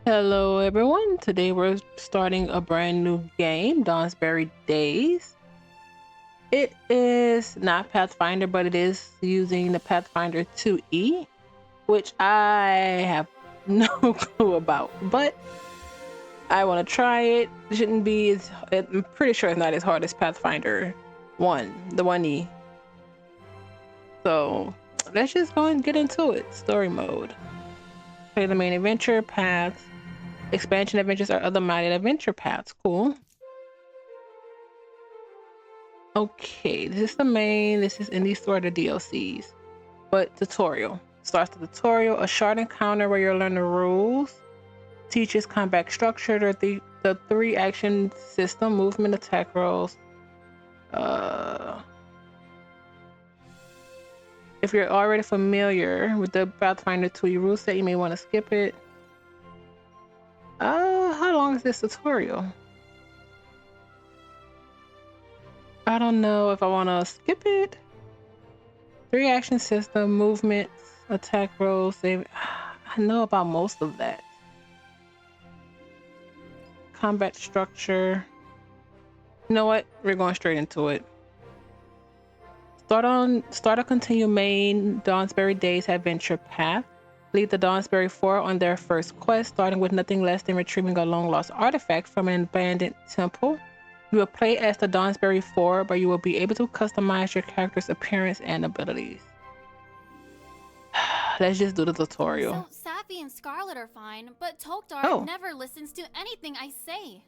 Hello everyone, today we're starting a brand new game, Dawnsbury Days. It is not Pathfinder, but it is using the Pathfinder 2E, which I have no clue about, but I want to try it. It shouldn't be, I'm pretty sure it's not as hard as Pathfinder 1, the 1E. So let's just go and get into it. Story mode. Play the main adventure, paths, expansion adventures, or other modded adventure paths. Cool. Okay, this is the main. This is in these sort of DLCs. But tutorial. Starts the tutorial, a short encounter where you'll learn the rules. Teaches combat structure, the three action system, movement, attack rolls. If you're already familiar with the Pathfinder 2 rule set, you may want to skip it. How long is this tutorial? I don't know if I want to skip it. Three action system, movements, attack rolls, save. I know about most of that. Combat structure. You know what? We're going straight into it. Start or continue main Dawnsbury Days adventure path. Lead the Dawnsbury Four on their first quest, starting with nothing less than retrieving a long lost artifact from an abandoned temple. You will play as the Dawnsbury Four, but you will be able to customize your character's appearance and abilities. Let's just do the tutorial. So Sappy and Scarlet are fine, but Tokdar never listens to anything I say.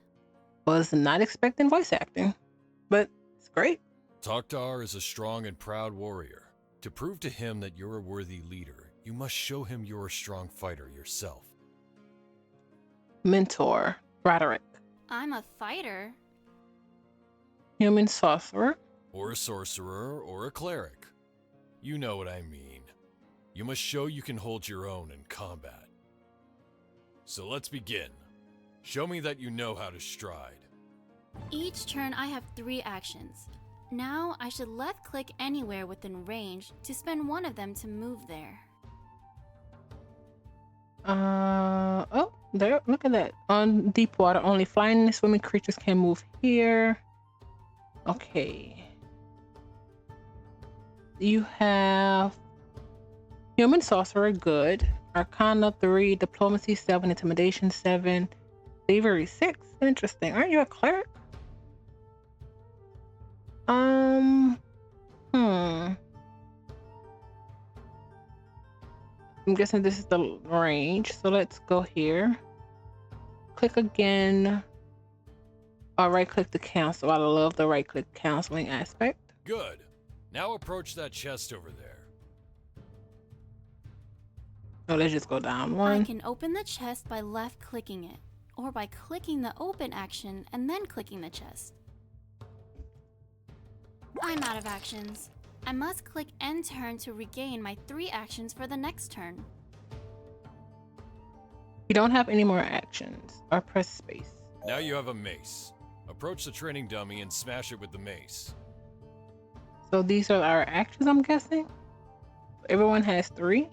Was not expecting voice acting, but it's great. Tokdar is a strong and proud warrior. To prove to him that you're a worthy leader, you must show him you're a strong fighter yourself. Mentor, Roderick. I'm a fighter. Human sorcerer. Or a sorcerer, or a cleric. You know what I mean. You must show you can hold your own in combat. So let's begin. Show me that you know how to stride. Each turn I have 3 actions. Now I should left-click anywhere within range to spend one of them to move there. Oh, there, look at that. On deep water, only flying and swimming creatures can move here. Okay. You have Human Sorcerer, good. Arcana 3, Diplomacy 7, Intimidation 7, Thievery 6. Interesting. Aren't you a cleric? I'm guessing this is the range, so let's go here. Click again. Or right click to cancel. I love the right click canceling aspect. Good. Now approach that chest over there. So let's just go down I one. can open the chest by left-clicking it, or by clicking the open action and then clicking the chest. I'm out of actions. I must click end turn to regain my 3 actions for the next turn. You don't have any more actions. Or press space. Now you have a mace. Approach the training dummy and smash it with the mace. So these are our actions, I'm guessing. Everyone has 3.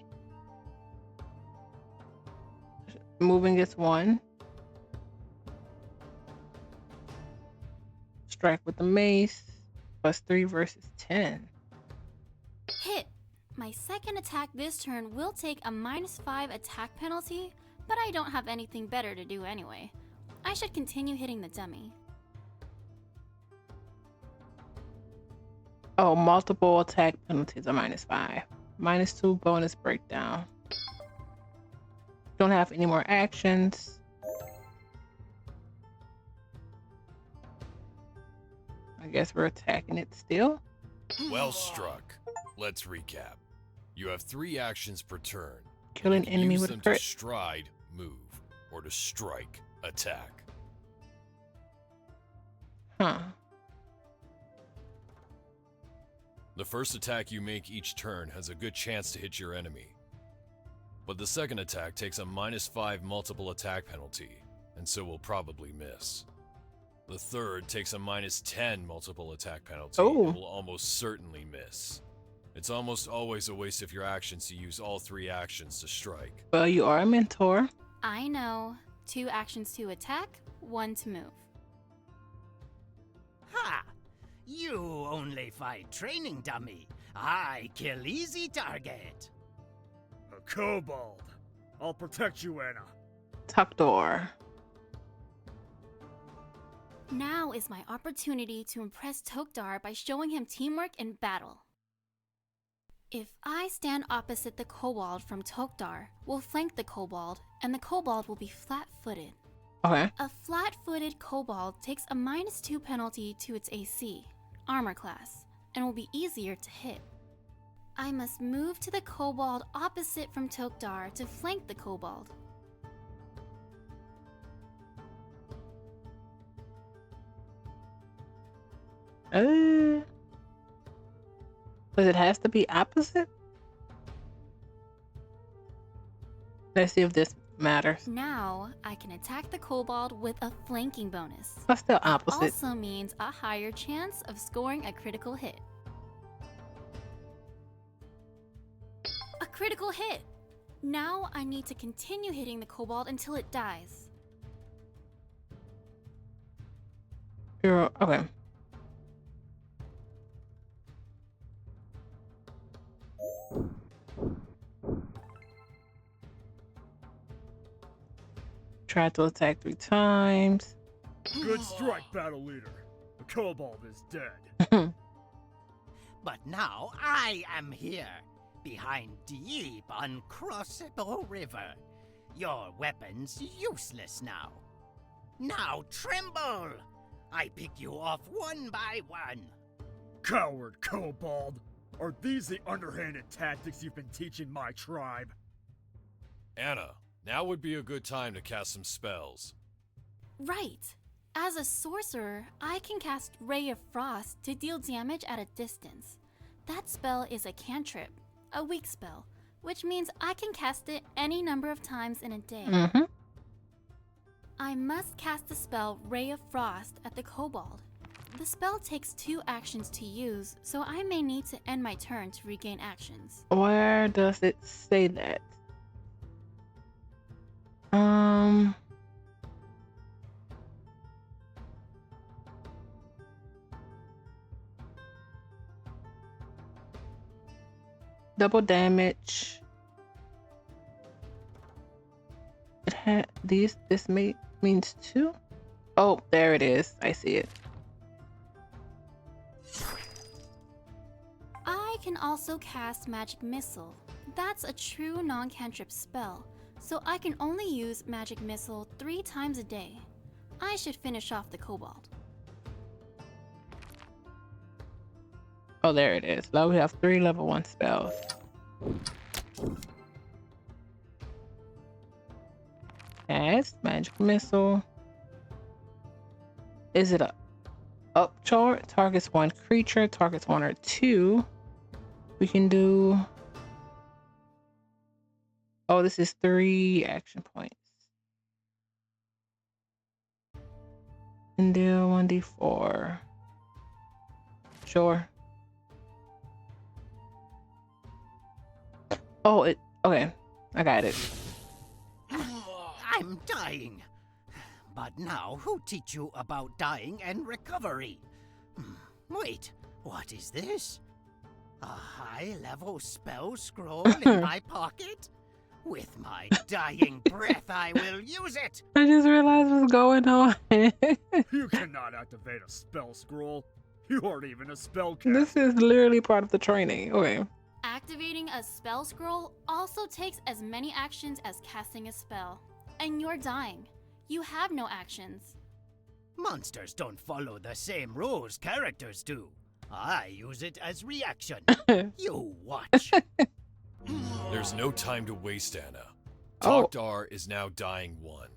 Moving is 1. Strike with the mace. Plus 3 versus 10. Hit! My second attack this turn will take a -5 attack penalty, but I don't have anything better to do anyway. I should continue hitting the dummy. Oh, multiple attack penalties are -5. -2 bonus breakdown. Don't have any more actions. I guess we're attacking it still. Well struck. Let's recap. You have 3 actions per turn. Kill an enemy Use with a them crit. to stride, move, or to strike, attack. Huh. The first attack you make each turn has a good chance to hit your enemy. But the second attack takes a -5 multiple attack penalty, and so will probably miss. The third takes a -10 multiple attack penalty and will almost certainly miss. It's almost always a waste of your actions to use all 3 actions to strike. Well, you are a mentor. I know. 2 actions to attack, 1 to move. Ha! You only fight training dummy. I kill easy target. A kobold. I'll protect you, Anna. Tuck door. Now is my opportunity to impress Tokdar by showing him teamwork in battle. If I stand opposite the kobold from Tokdar, we'll flank the kobold, and the kobold will be flat-footed. Okay. A flat-footed kobold takes a -2 penalty to its AC, armor class, and will be easier to hit. I must move to the kobold opposite from Tokdar to flank the kobold. But it has to be opposite? Let's see if this matters. Now, I can attack the kobold with a flanking bonus. But still It opposite. also means a higher chance of scoring a critical hit. A critical hit! Now I need to continue hitting the kobold until it dies. Okay. Try to attack 3 times. Good strike, battle leader. The kobold is dead. But now I am here, behind deep, uncrossable river. Your weapon's useless now. Now tremble! I pick you off one by one. Coward kobold. Are these the underhanded tactics you've been teaching my tribe? Anna, now would be a good time to cast some spells. Right. As a sorcerer, I can cast Ray of Frost to deal damage at a distance. That spell is a cantrip, a weak spell, which means I can cast it any number of times in a day. I must cast the spell Ray of Frost at the kobold. The spell takes 2 actions to use, so I may need to end my turn to regain actions. Where does it say that? Double damage. It had these. This means 2. Oh, there it is. I see it. I can also cast Magic Missile. That's a true non-cantrip spell, so I can only use Magic Missile 3 times a day. I should finish off the kobold. Oh, there it is. Now we have 3 level 1 spells. Cast Magic Missile. Is it a up chart? Targets 1 creature, targets 1 or 2. We can do. Oh, this is 3 action points. And deal 1d4. Sure. Oh, okay. I got it. I'm dying. But now, who teach you about dying and recovery? Wait, what is this? A high-level spell scroll in my pocket? With my dying breath, I will use it! I just realized what's going on. You cannot activate a spell scroll. You aren't even a spellcaster. This is literally part of the training. Okay. Activating a spell scroll also takes as many actions as casting a spell. And you're dying. You have no actions. Monsters don't follow the same rules characters do. I use it as reaction. You watch. There's no time to waste, Anna. Oh. Tokdar is now dying 1.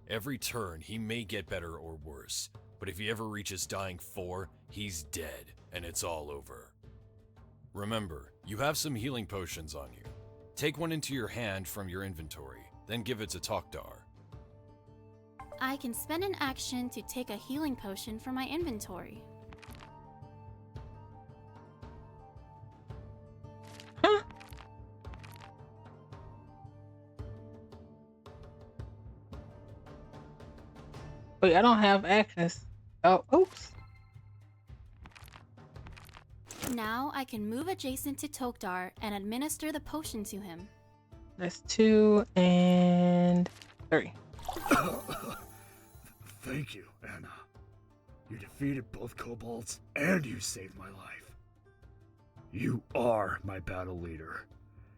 Every turn, he may get better or worse, but if he ever reaches dying 4, he's dead, and it's all over. Remember, you have some healing potions on you. Take one into your hand from your inventory, then give it to Tokdar. I can spend an action to take a healing potion from my inventory. Huh? Wait, I don't have actions. Oh, oops. Now I can move adjacent to Tokdar and administer the potion to him. That's 2 and 3. Thank you, Anna. You defeated both kobolds, and you saved my life. You are my battle leader,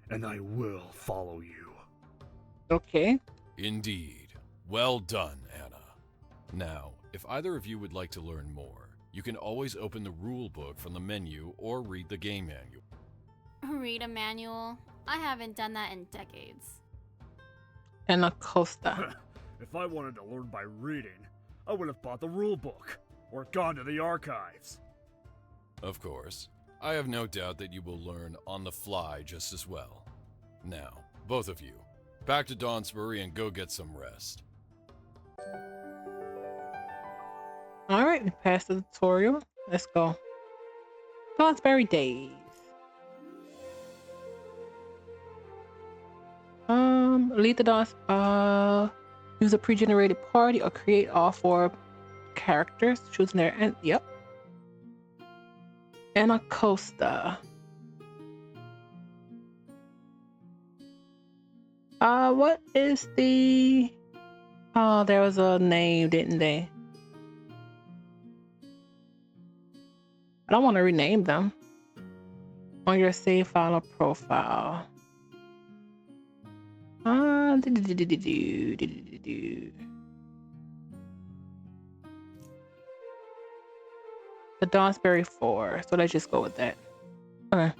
and I will follow you. Okay. Indeed. Well done, Anna. Now, if either of you would like to learn more, you can always open the rule book from the menu or read the game manual. Read a manual? I haven't done that in decades. And a Costa. If I wanted to learn by reading, I would have bought the rule book, or gone to the archives. Of course. I have no doubt that you will learn on the fly just as well. Now, both of you, back to Dawnsbury and go get some rest. Alright, we passed the tutorial. Let's go. Dawnsbury Days. Lead the Dawns. Use a pre-generated party or create all 4 characters, choosing their end. Yep. And a Costa. What is the? Oh, there was a name, didn't they? I don't want to rename them. On your save file or profile. The Dawnsbury Four. So let's just go with that. Okay.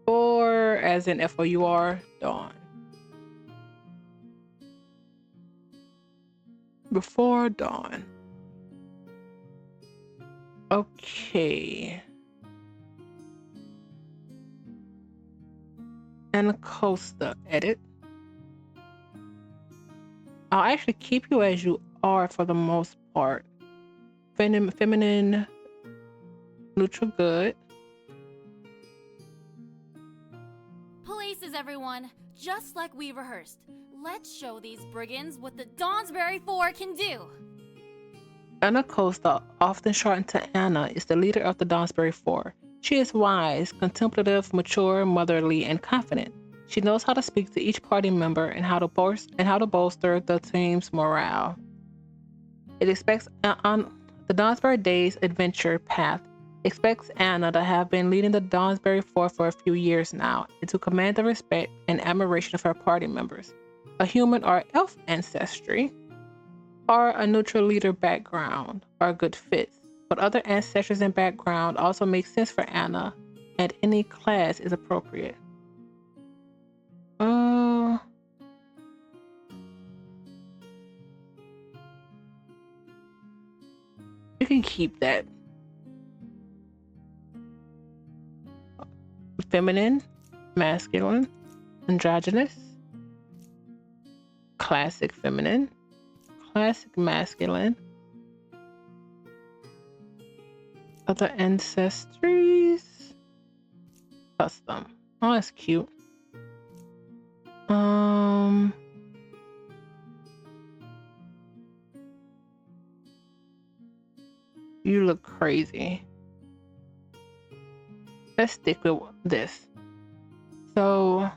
Before, as in F-O-U-R, Dawn. Before dawn. Okay. And Costa edit. I'll actually keep you as you are for the most part. Feminine, neutral good. Places, everyone, just like we rehearsed. Let's show these brigands what the Dawnsbury Four can do. Anna Costa, often shortened to Anna, is the leader of the Dawnsbury Four. She is wise, contemplative, mature, motherly, and confident. She knows how to speak to each party member and how to bolster the team's morale. It expects on the Dawnsbury Days adventure path. Expects Anna to have been leading the Dawnsbury Four for a few years now, and to command the respect and admiration of her party members. A human or elf ancestry, or a neutral leader background are good fits, but other ancestors and background also make sense for Anna, and any class is appropriate. You can keep that. Feminine, masculine, androgynous, classic feminine, classic masculine, other ancestries, custom. Oh, that's cute. You look crazy. Let's stick with this. So,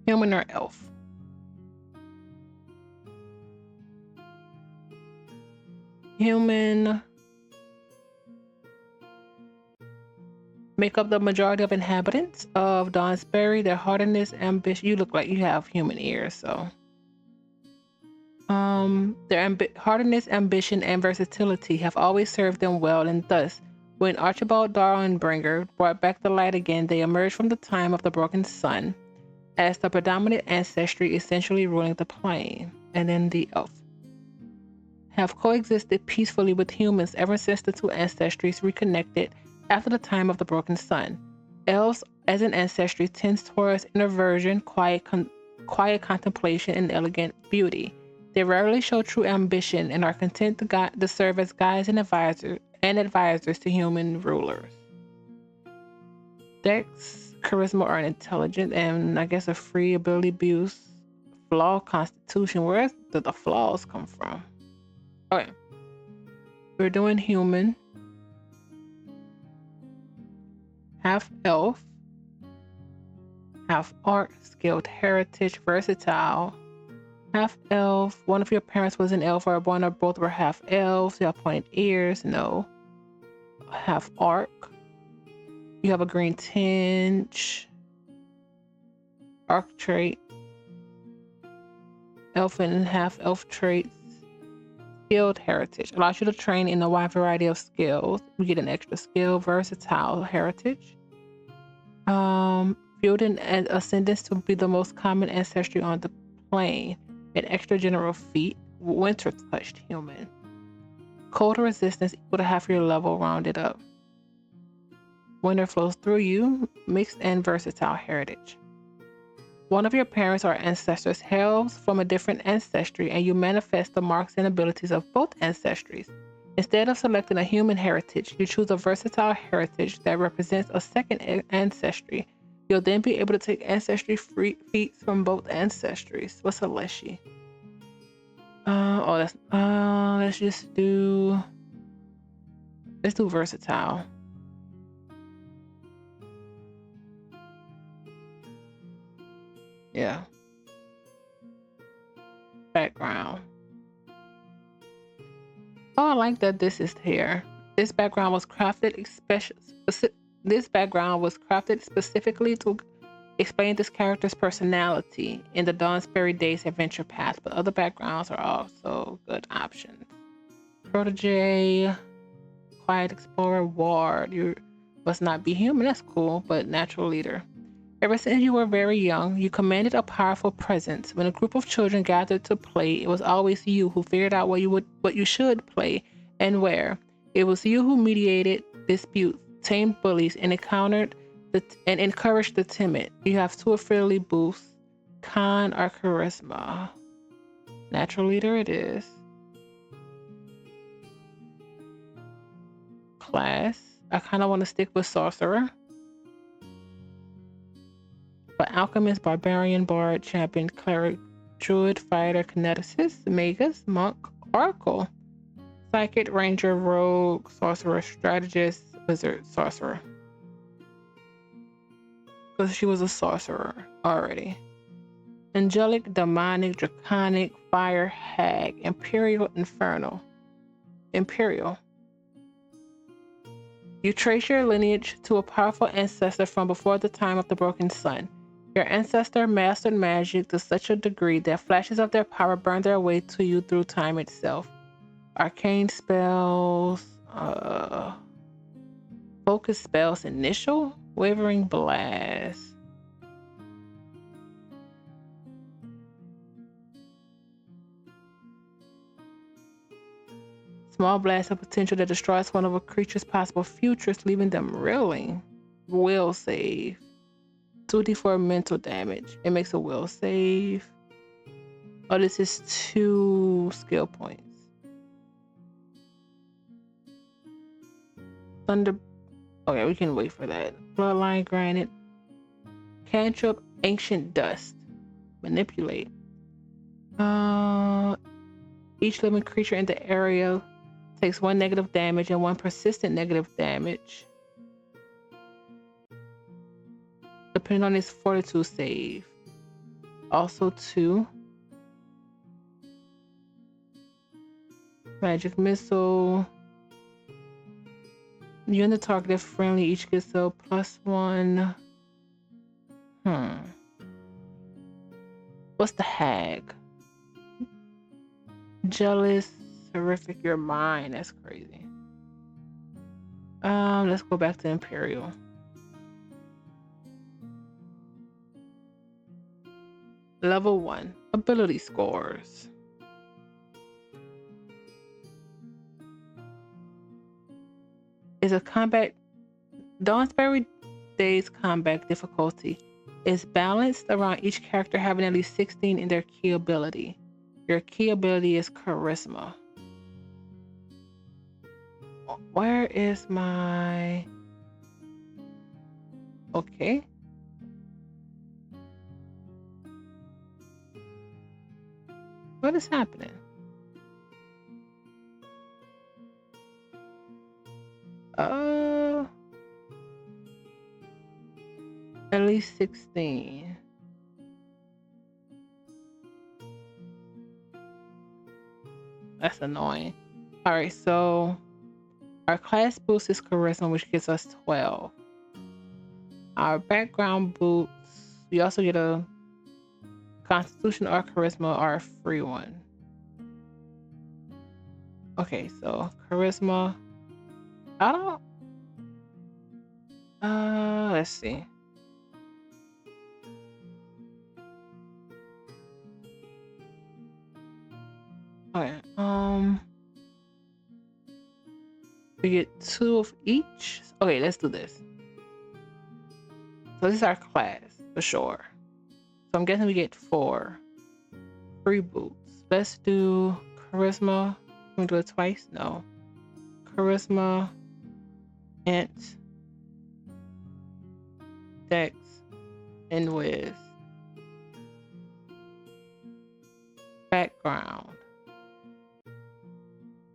human or elf? Human. Make up the majority of inhabitants of Dawnsbury. Their hardiness, ambition. You look like you have human ears, so. Their hardiness, ambition, and versatility have always served them well, and thus, when Archibald Darwinbringer brought back the light again, they emerged from the time of the broken sun as the predominant ancestry essentially ruling the plane. And then the elf have coexisted peacefully with humans ever since the two ancestries reconnected after the time of the broken sun. Elves, as an ancestry, tends towards introversion, quiet contemplation, and elegant beauty. They rarely show true ambition and are content to serve as guides and advisors to human rulers. Dex, charisma, or intelligence, and I guess a free ability boost. Flaw, constitution. Where did the flaws come from? Okay. We're doing human. Half elf. Half orc, skilled heritage, versatile. Half elf. One of your parents was an elf, or one or both were half elves. You have pointed ears. No. Half orc. You have a green tinge. Orc trait. Elfin and half elf traits. Skilled heritage allows you to train in a wide variety of skills. You get an extra skill. Versatile heritage. Field and ascendants to be the most common ancestry on the plane. An extra general feat. Winter touched human. Cold resistance equal to half your level rounded up. Winter flows through you. Mixed and versatile heritage. One of your parents or ancestors hails from a different ancestry, and you manifest the marks and abilities of both ancestries. Instead of selecting a human heritage, you choose a versatile heritage that represents a second ancestry. You'll then be able to take ancestry feats from both ancestries. What's a leshy? Let's do versatile. Yeah. Background. Oh, I like that this is here. This background was crafted specifically to explain this character's personality in the Dawnsbury Days adventure path, but other backgrounds are also good options. Protege, quiet explorer, ward. You must not be human, that's cool, but natural leader. Ever since you were very young, you commanded a powerful presence. When a group of children gathered to play, it was always you who figured out what you should play and where. It was you who mediated disputes, tamed bullies, and encouraged the timid. You have two affinity boosts, con or charisma. Natural leader it is. Class. I kind of want to stick with sorcerer. But alchemist, barbarian, bard, champion, cleric, druid, fighter, kineticist, magus, monk, oracle, psychic, ranger, rogue, sorcerer, strategist, wizard, sorcerer. Because she was a sorcerer already. Angelic, demonic, draconic, fire, hag, imperial, infernal. Imperial. You trace your lineage to a powerful ancestor from before the time of the broken sun. Your ancestor mastered magic to such a degree that flashes of their power burn their way to you through time itself. Arcane spells, focus spells, initial, wavering blast. Small blast of potential that destroys one of a creature's possible futures, leaving them reeling. Will save. 2d4 mental damage. It makes a will save. Oh, this is 2 skill points. Thunder. Okay, we can wait for that. Bloodline granted. Cantrip, ancient dust. Manipulate. Each living creature in the area takes 1 negative damage and 1 persistent negative damage, depending on his fortitude save. Also 2. Magic missile. You and the target are friendly. Each gets a +1. What's the hag? Jealous, horrific, your mind. That's crazy. Let's go back to Imperial. Level 1. Ability scores. Is a combat. Dawnsbury Days combat difficulty is balanced around each character having at least 16 in their key ability. Your key ability is charisma. Where is my... Okay. What is happening? At least 16. That's annoying. All right, so our class boost is charisma, which gives us 12. Our background boots, we also get a constitution or charisma or a free one. Okay, so charisma. I don't. Let's see. Okay. We get 2 of each. Okay, let's do this. So this is our class for sure. So I'm guessing we get 4 free boots. Let's do charisma. Can we do it twice? No. Charisma, int, dex, and whiz. Background.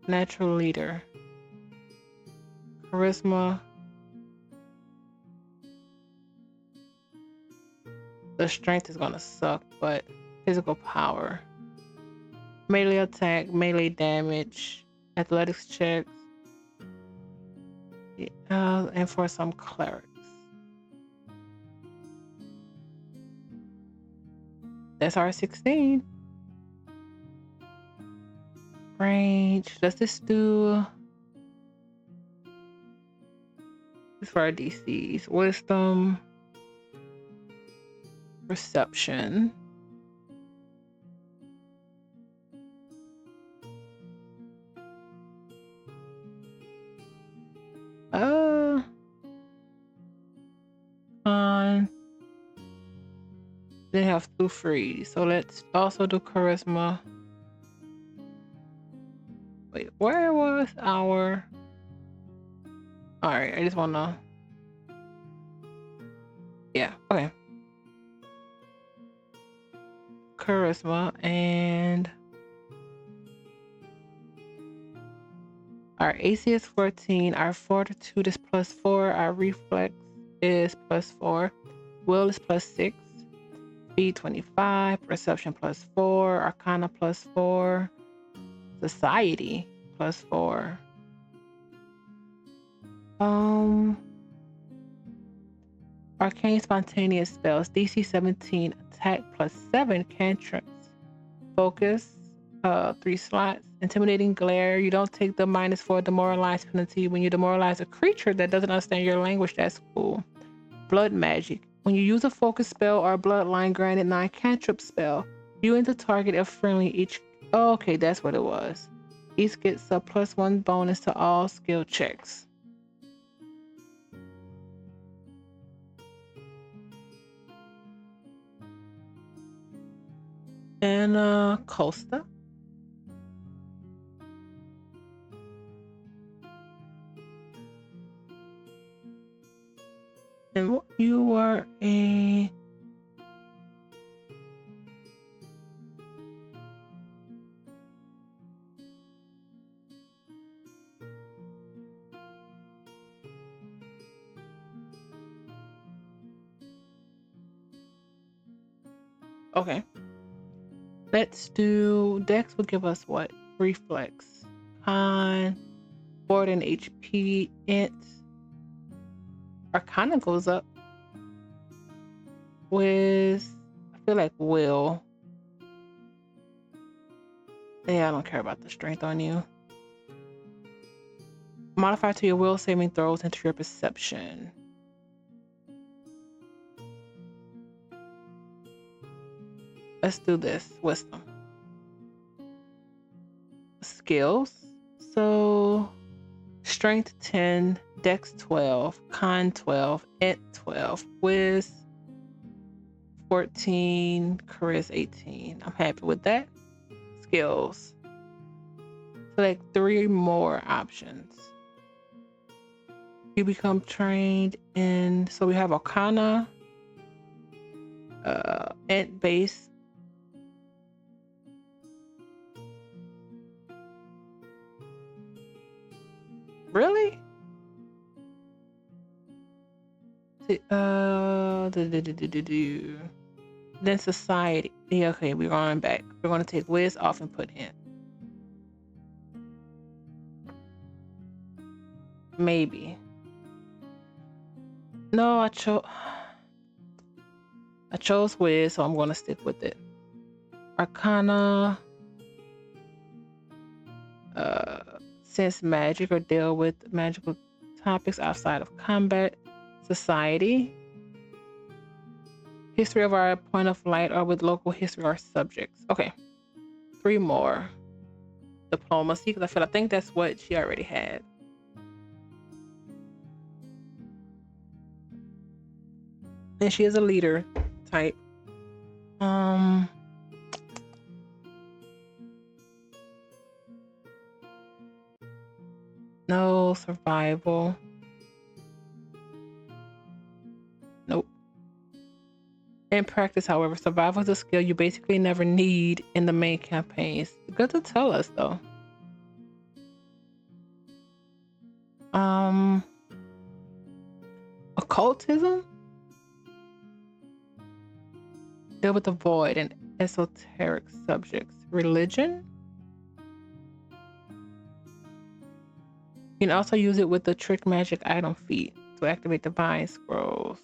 Natural leader. Charisma. The strength is gonna suck, but physical power. Melee attack, melee damage, athletics checks, and for some clerics. That's our 16. Range. Let's just do this for our DCs. Wisdom. Perception. They have 2 free, so let's also do charisma. Wait, where was our? All right, I just wanna. Yeah, okay. Charisma and our AC is 14. Our fortitude is +4. Our reflex is +4. Will is +6. Speed 25. Perception +4. Arcana +4. Society +4. Arcane spontaneous spells. DC 17. Attack +7. Cantrips. Focus. 3 slots. Intimidating glare. You don't take the -4 demoralized penalty when you demoralize a creature that doesn't understand your language. That's cool. Blood magic. When you use a focus spell or a bloodline granted 9 cantrip spell, you and the target are friendly each. Oh, okay, that's what it was. Each gets a +1 bonus to all skill checks. And Costa. And you were a okay. Let's do Dex will give us what? Reflex. Con. Board and HP. Int. Arcana goes up. With I feel like will. Yeah, I don't care about the strength on you. Modify to your will saving throws into your perception. Let's do this. Wisdom. Skills. So strength 10, dex 12, con 12, int 12, whiz 14, charis 18. I'm happy with that. Skills. Select 3 more options. You become trained in, so we have Arcana, Int base. Really? Then society. Yeah, okay, we're going back. We're going to take Wiz off and put in. Maybe. No, I chose Wiz, so I'm going to stick with it. Arcana. Sense magic or deal with magical topics outside of combat. Society. History of our point of light or with local history or subjects. Okay. 3 more. Diplomacy, because I think that's what she already had. And she is a leader type. No survival. Nope. In practice, however, survival is a skill you basically never need in the main campaigns. Good to tell us, though. Occultism? Deal with the void and esoteric subjects. Religion? You can also use it with the trick magic item feat to activate divine scrolls.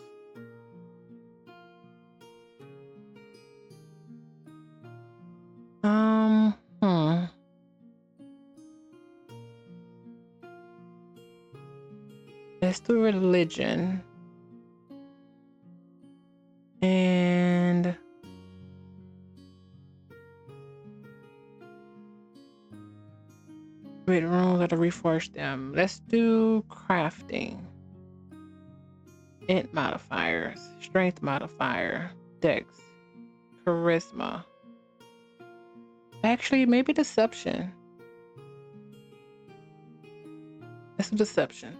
Let's do religion. And read runes, gotta reforge them. Let's do crafting. Int modifiers, strength modifier, dex, charisma. Actually, maybe deception. Let's do deception.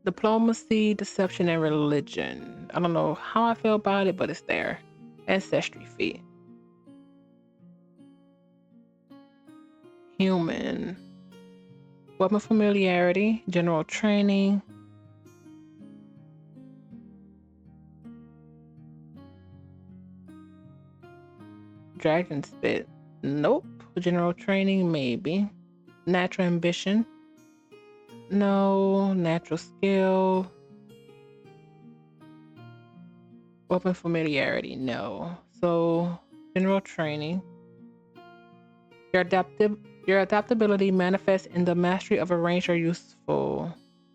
Diplomacy, deception, and religion. I don't know how I feel about it, but it's there. Ancestry feat. Human. Weapon familiarity, general training. Dragon spit. Nope. General training, maybe. Natural ambition. No. Natural skill. Weapon familiarity, no. So, general training. Your adaptability manifests in the mastery of a range or useful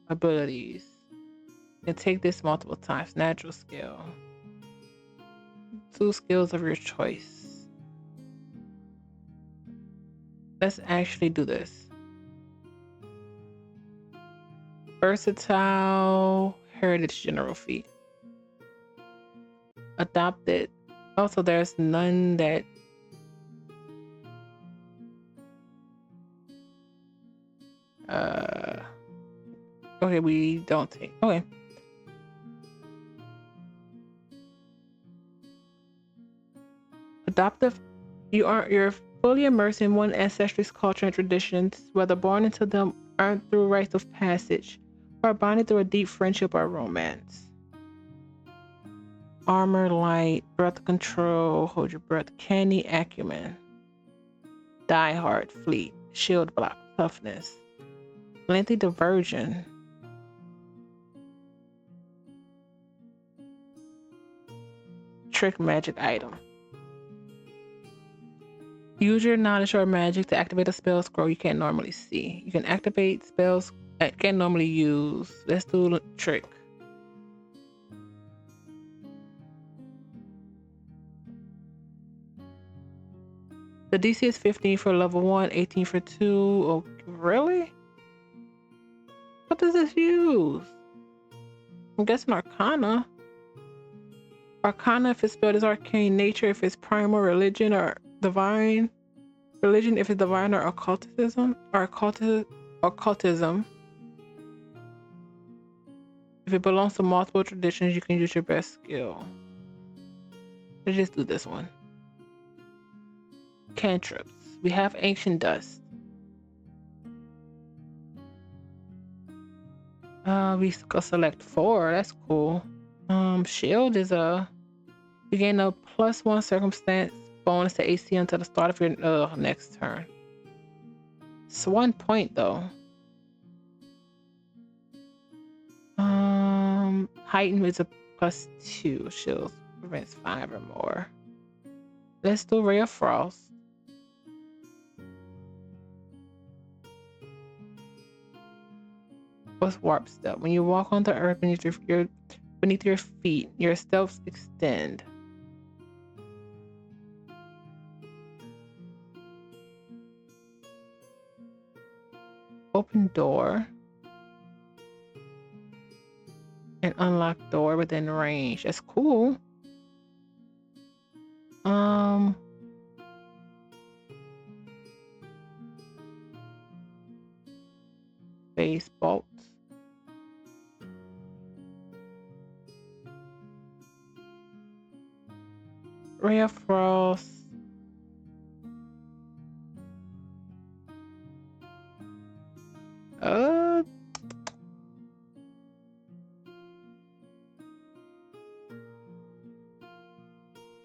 abilities. You can take this multiple times. Natural skill. 2 skills of your choice. Let's actually do this. Versatile heritage general feat. Adopted. Also, there's none that okay, we don't take. Okay. Adoptive. You're fully immersed in one ancestry's culture and traditions, whether born into them, earned through rites of passage, or bonded through a deep friendship or romance. Armor, light, breath control, hold your breath, canny, acumen, die hard, fleet, shield block, toughness, lengthy diversion, trick magic item. Use your knowledge or magic to activate a spell scroll you can't normally see. You can activate spells that can't normally use. Let's do trick. The DC is 15 for level 1, 18 for 2. Oh, really? What does this use? I'm guessing Arcana. Arcana if its spell is arcane nature, if it's primal religion or divine. Religion if it's divine or occultism. If it belongs to multiple traditions, you can use your best skill. Let's just do this one. Cantrips. We have Ancient Dust. We go select 4. That's cool. Shield is you gain a +1 circumstance bonus to AC until the start of your next turn. It's 1 point though. Heighten is a +2. Shield prevents 5 or more. Let's do Ray of Frost. What's Warp Step? When you walk on the earth beneath your feet, your steps extend. Open door. An unlocked door within range. That's cool. Base bolts. Ray of Frost.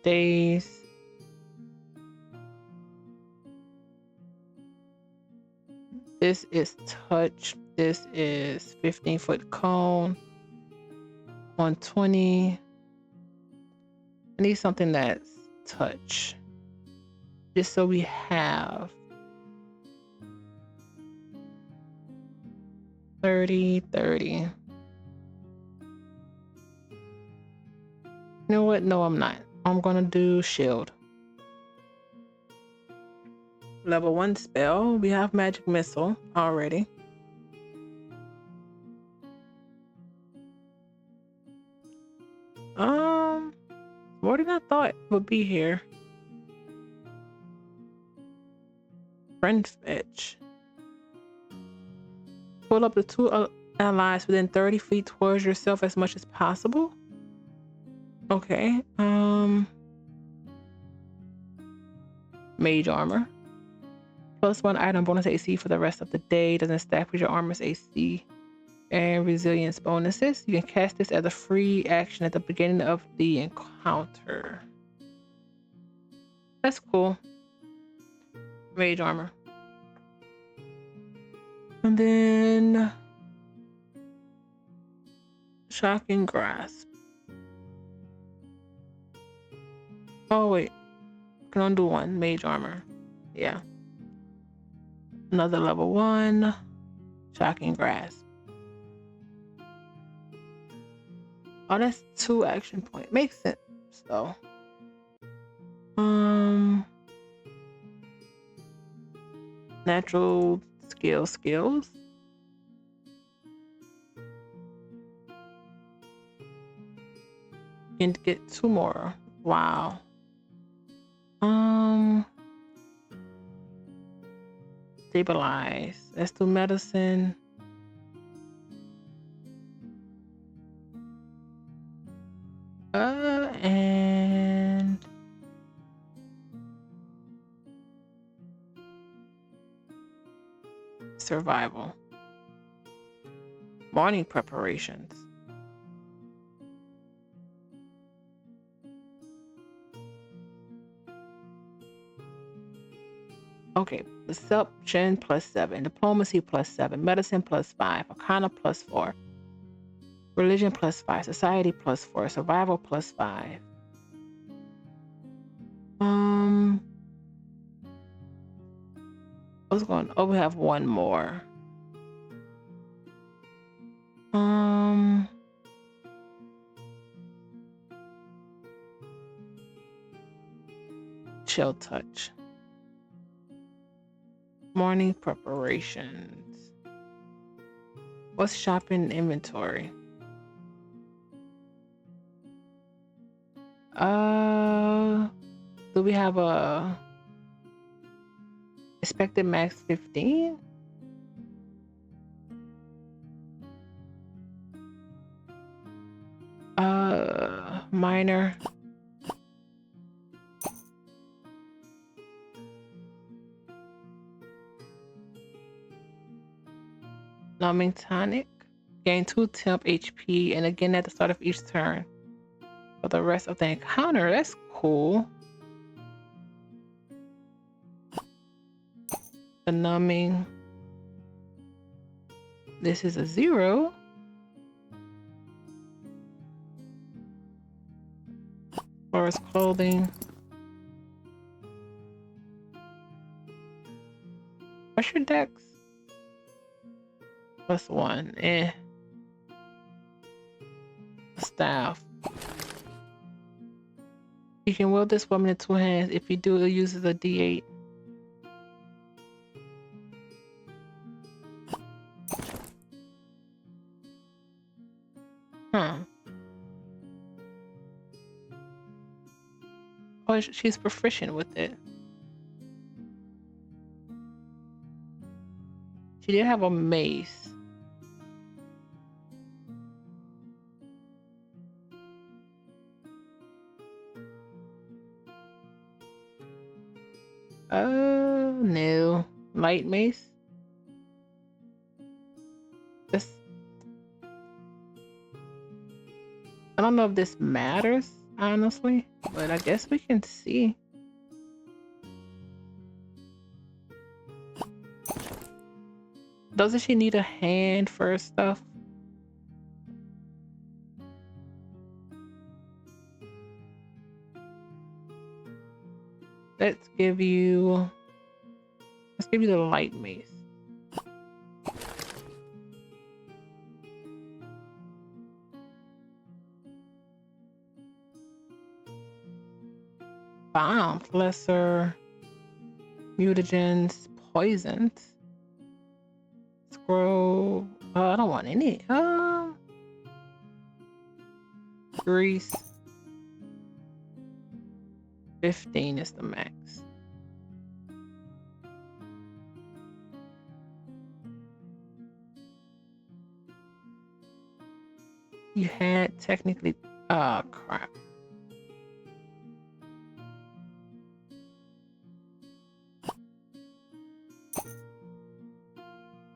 Days. This is touch. This is 15-foot cone. 120. I need something that's touch. Just so we have 30. You know what? No, I'm not. I'm gonna do shield. Level 1 spell. We have magic missile already. More than I thought would be here. Friend fetch. Pull up the 2 allies within 30 feet towards yourself as much as possible. Okay. Mage armor. +1 item bonus AC for the rest of the day. Doesn't stack with your armor's AC and resilience bonuses. You can cast this as a free action at the beginning of the encounter. That's cool. Mage armor. And then shocking grasp. Oh wait, can undo 1. Mage armor. Yeah. Another level 1. Shocking grasp. Oh, that's 2 action points. Makes sense though. Natural skills. And get 2 more. Wow. Stabilize. Let's do medicine. And survival. Morning preparations. Okay, perception +7, diplomacy +7, medicine +5, arcana +4, religion +5, society +4, survival +5. What's going on? Oh, we have 1 more. Chill touch. Morning preparations. What's shopping inventory? Do we have a expected max 15? minor. Numbing tonic. Gain 2 temp HP and again at the start of each turn. For the rest of the encounter, that's cool. The numbing. This is a 0. Forest clothing. What's your dex? +1. Eh. Staff. You can wield this weapon in 2 hands. If you do, it uses a D8. Oh, she's proficient with it. She did have a mace. No. Light mace? This... I don't know if this matters, honestly, but I guess we can see. Doesn't she need a hand for stuff? Let's give you the light mace. Bomb, lesser, mutagens, poisons. Scroll. I don't want any. Grease. 15 is the max. You had technically. Oh crap.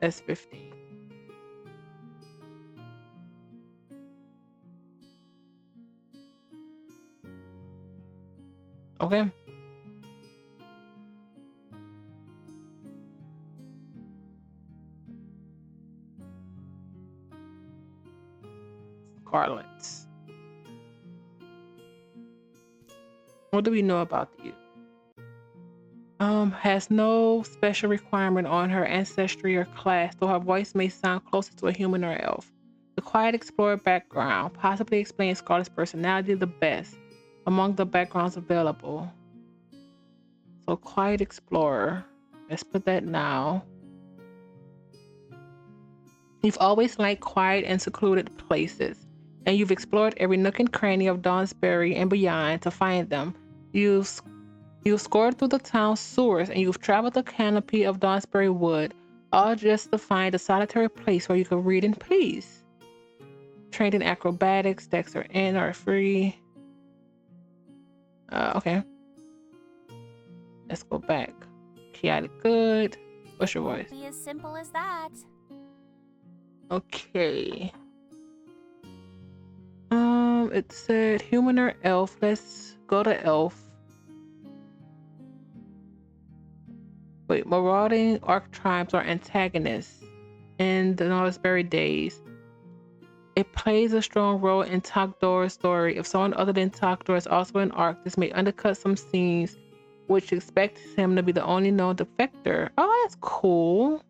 That's 15. Okay. Scarlets. What do we know about you? Has no special requirement on her ancestry or class, though her voice may sound closer to a human or elf. The quiet explorer background possibly explains Scarlet's personality the best among the backgrounds available. So quiet explorer. Let's put that now. You've always liked quiet and secluded places, and you've explored every nook and cranny of Dawnsbury and beyond to find them. You've scored through the town's sewers, and you've traveled the canopy of Dawnsbury Wood, all just to find a solitary place where you could read in peace. Trained in acrobatics, dex are in or free. Okay. Let's go back. Chaotic good. What's your voice? Be as simple as that. Okay. It said human or elf. Let's go to elf. Wait, marauding archetypes are antagonists in the Dawnsbury Days. It plays a strong role in Takdor's story. If someone other than Takdor is also an arc, this may undercut some scenes which expects him to be the only known defector. Oh, that's cool.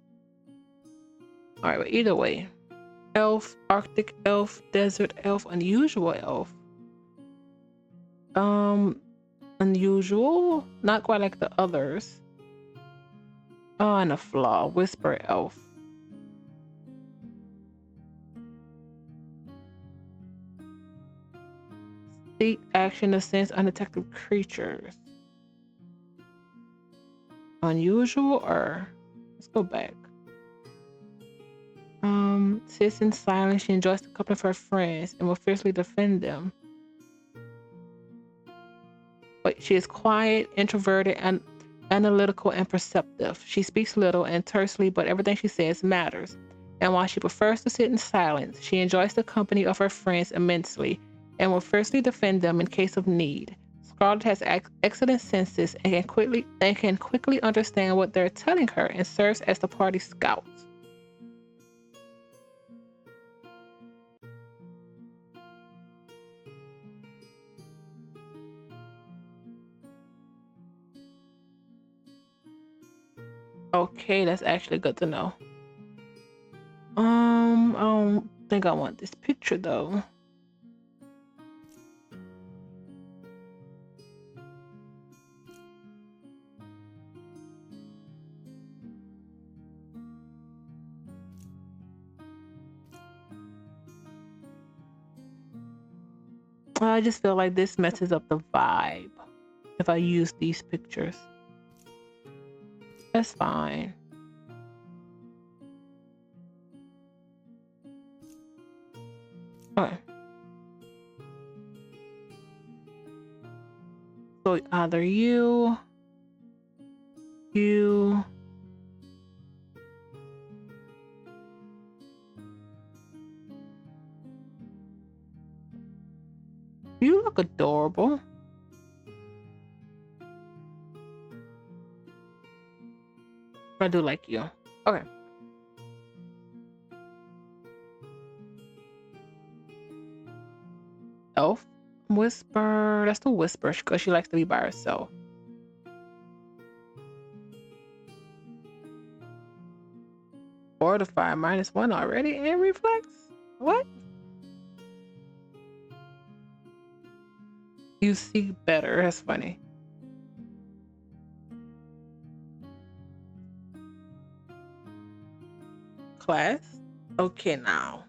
Alright, but either way. Elf, Arctic elf, desert elf, unusual elf. Unusual, not quite like the others. Oh, and a flaw, whisper elf. Seek action to sense undetected creatures. Unusual or let's go back. Sits in silence. She enjoys the company of her friends and will fiercely defend them. But she is quiet, introverted, and analytical and perceptive. She speaks little and tersely, but everything she says matters. And while she prefers to sit in silence, she enjoys the company of her friends immensely and will fiercely defend them in case of need. Scarlet has excellent senses and can quickly understand what they're telling her and serves as the party scout. Okay, that's actually good to know. I don't think I want this picture though. I just feel like this messes up the vibe if I use these pictures. That's fine. Okay. So either you. You look adorable. I do like you. Okay. Elf Whisper. That's the Whisper because she likes to be by herself. Fortify -1 already and reflex? What? You see better. That's funny. Class? Okay, now.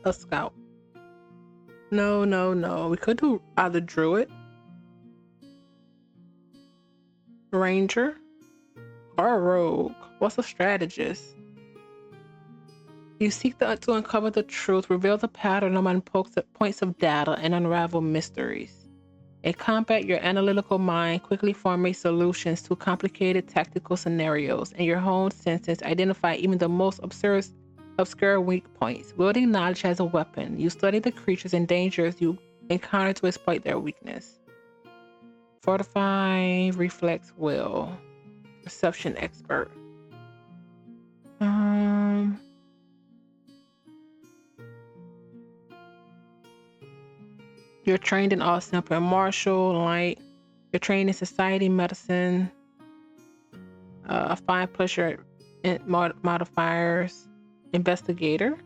A scout. No. We could do either druid, ranger, or a rogue. What's a strategist? You seek to uncover the truth, reveal the pattern among points of data, and unravel mysteries. In combat, your analytical mind quickly formulates solutions to complicated tactical scenarios, and your honed senses identify even the most obscure weak points. Wielding knowledge as a weapon, you study the creatures and dangers you encounter to exploit their weakness. Fortify, reflex, will, perception expert. You're trained in all simple and martial, light. You're trained in society, medicine. 5 plus your modifiers. Investigator.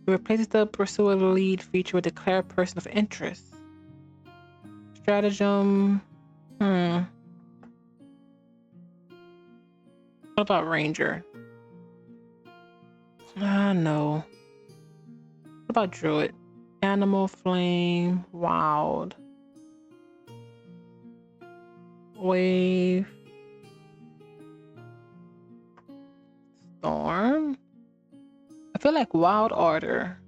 It replaces the pursue of the lead feature with declare person of interest. Stratagem. What about ranger? No. What about druid? Animal, flame, wild, wave, storm. I feel like wild order.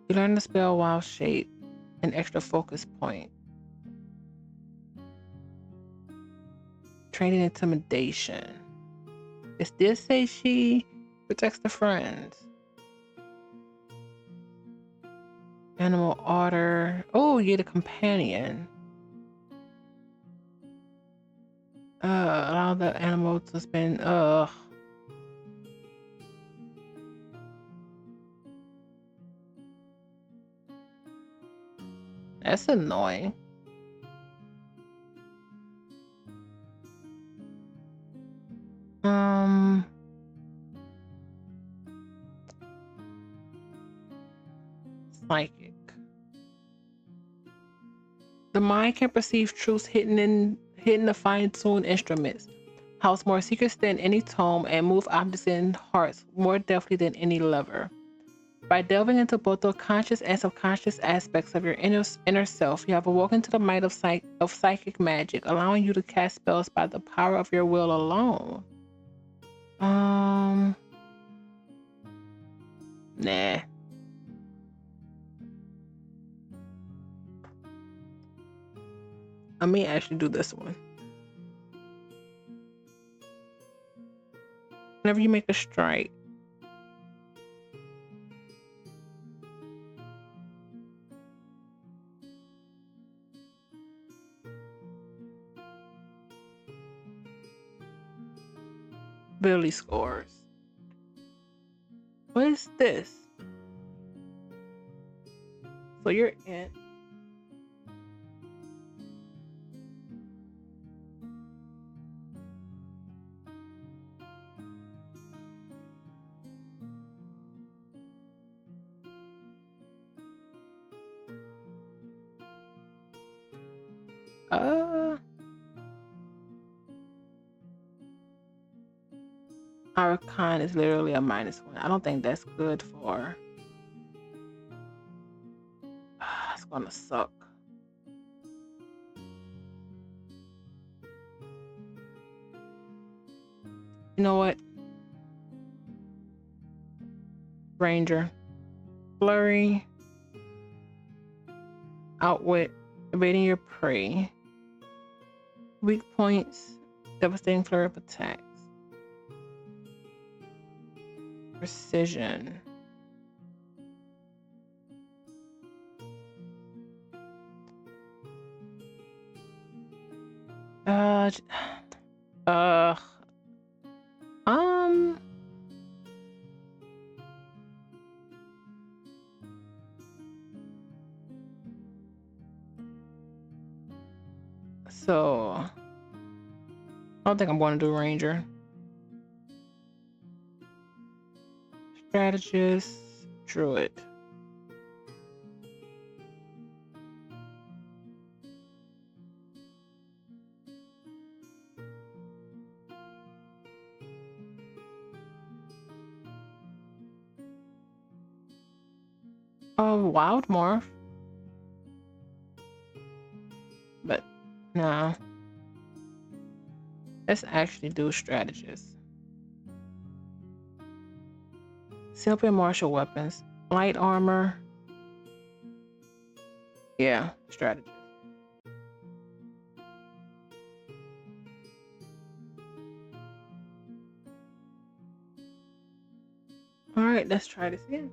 You learn the spell wild shape, an extra focus point. Training intimidation. Does this say she protects the friends? Animal order. Oh, you get a companion. Allow the animal to spend. That's annoying. Psychic. The mind can perceive truths hidden in the fine-tuned instruments, house more secrets than any tome, and move objects in hearts more deftly than any lever. By delving into both the conscious and subconscious aspects of your inner self, you have awoken to the might of psychic magic, allowing you to cast spells by the power of your will alone. Nah. I may actually do this one. Whenever you make a strike, ability scores. What is this? So you're in. Archon is literally a -1. I don't think that's good for. It's gonna suck. You know what? Ranger. Flurry. Outwit. Evading your prey. Weak points. Devastating flurry of attacks. Precision. Uh, uh, um, so I don't think I'm going to do Ranger. Strategist, Druid. Oh, Wild Morph. But no. Let's actually do Strategist. Simple martial weapons. Light armor. Yeah, Strategist. Alright, let's try this again.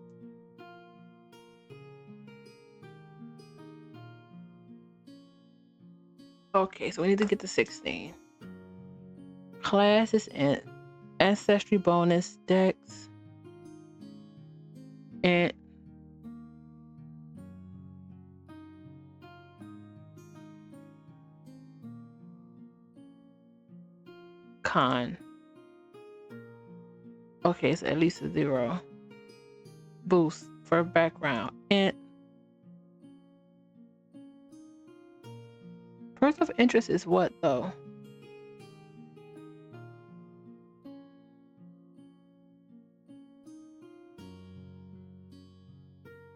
Okay, so we need to get to 16. Class is in Ancestry bonus, Dex, and Con. Okay, so at least a 0. Boost for background. And person of interest is what though?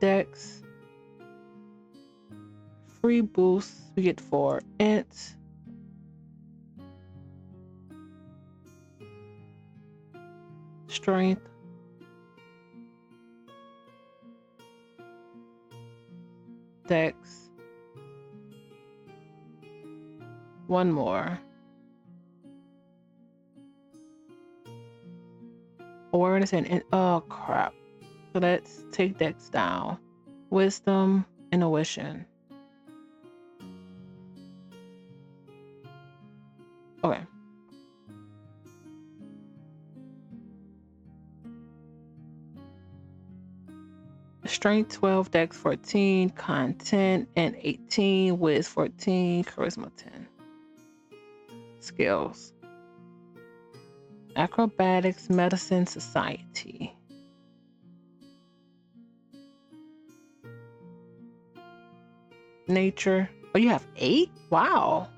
Dex. Free boost. We get 4 int. Strength. Dex. 1 more. Awareness and oh crap. So let's take Dex down. Wisdom, intuition. Okay. Strength 12, Dex 14, Con 10, and 18, Wiz 14, Charisma 10. Skills. Acrobatics, Medicine, Society. Nature. Oh, you have 8? Wow.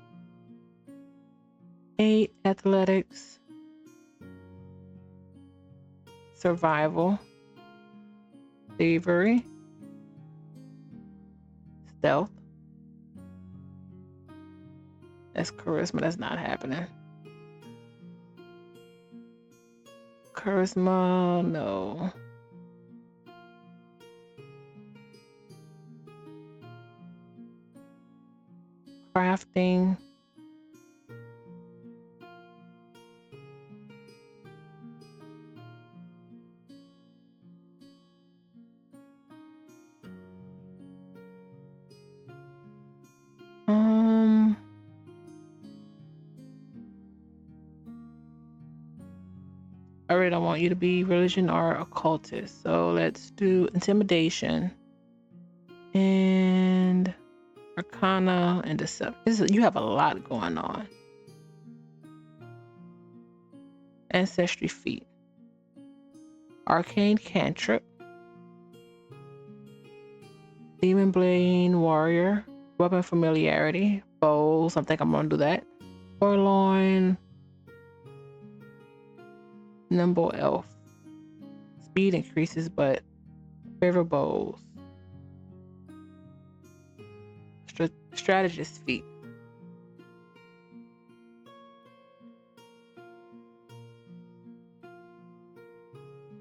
8, Athletics. Survival. Thievery. Stealth. That's charisma. That's not happening. Charisma, no. Crafting. really don't want you to be religion or occultist. So let's do intimidation and arcana and deception. You have a lot going on. Ancestry feat. Arcane cantrip. Demon blade warrior. Weapon familiarity. Bows. I think I'm gonna do that. Forlorn. Nimble elf. Speed increases, but favor bows. Strategist feat.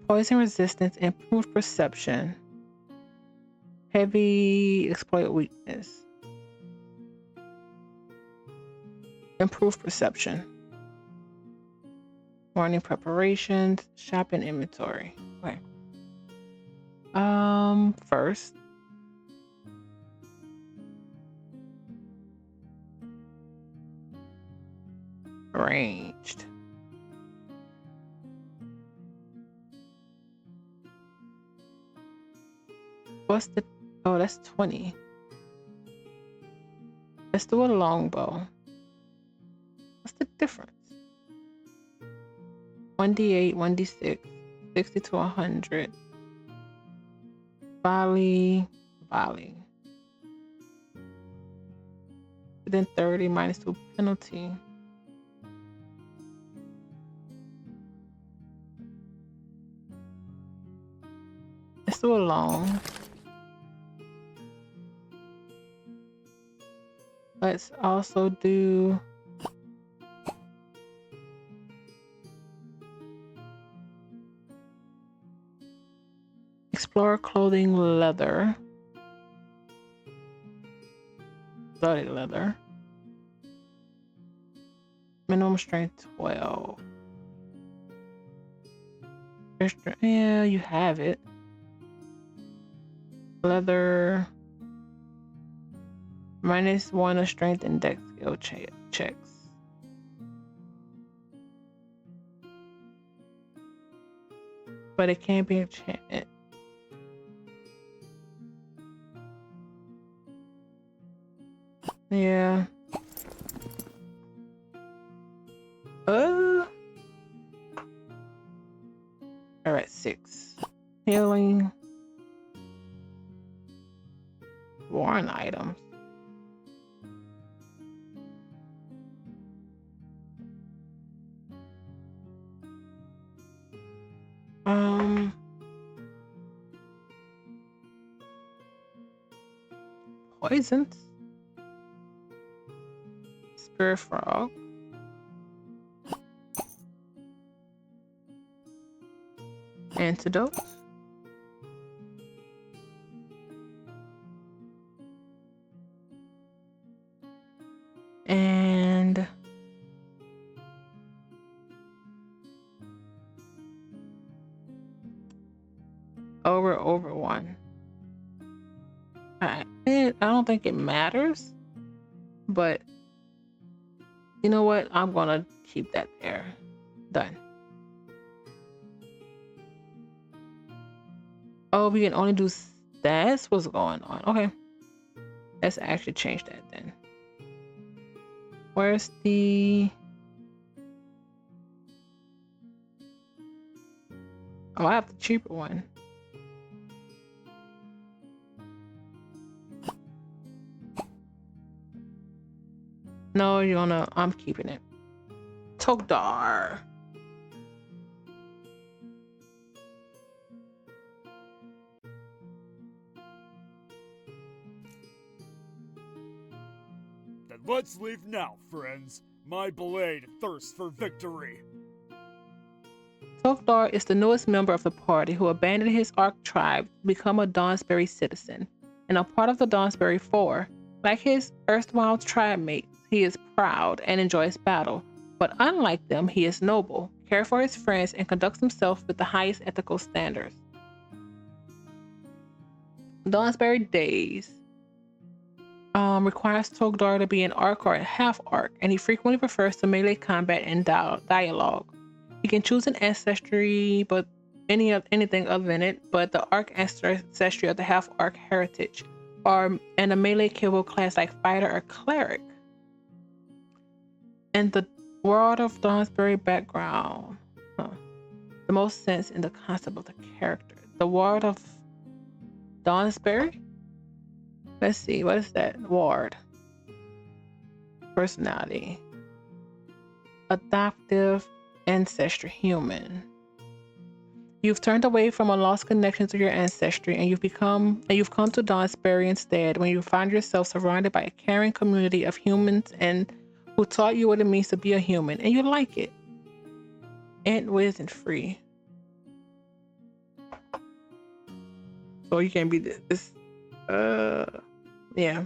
Poison resistance, improved perception. Heavy exploit weakness. Improved perception. Morning preparations, shopping inventory. Okay. First. Ranged. What's the, oh, that's 20. Let's do a longbow. What's the difference? 1d8, 1d6, 60 to 100. Volley. Within 30 minus 2 penalty. Let's do a long. Let's also do Explorer clothing leather. Studded leather. Minimum strength 12. Extra, yeah, you have it. Leather. -1 of strength and dex skill checks. But it can't be enchanted. Yeah. Alright, 6. Healing. Worn items. Poisons. Spirit frog. Antidote. And over 1. I don't think it matters, but you know what? I'm gonna keep that there. Done. Oh, we can only do stats? What's going on? Okay. Let's actually change that then. Where's the... Oh, I have the cheaper one. No, you're gonna... I'm keeping it. Togdar. Then let's leave now, friends. My blade thirsts for victory. Togdar is the newest member of the party who abandoned his Ark tribe to become a Dawnsbury citizen and a part of the Dawnsbury Four. Like his erstwhile tribe mates, he is proud and enjoys battle, but unlike them, he is noble, cares for his friends, and conducts himself with the highest ethical standards. Dawnsbury Days requires Togdar to be an Ark or a half Ark, and he frequently prefers to melee combat and dialogue. You can choose an ancestry, but anything other than it, but the arc ancestry of the half arc heritage, or and a melee killable class like fighter or cleric. And the world of Dawnsbury background, the most sense in the concept of the character. The world of Dawnsbury. Let's see, what is that? Ward. Personality. Adoptive ancestry human. You've turned away from a lost connection to your ancestry, and you've come to Dawnsbury instead, when you find yourself surrounded by a caring community of humans and who taught you what it means to be a human, and you like it. And with and free. So you can be this yeah.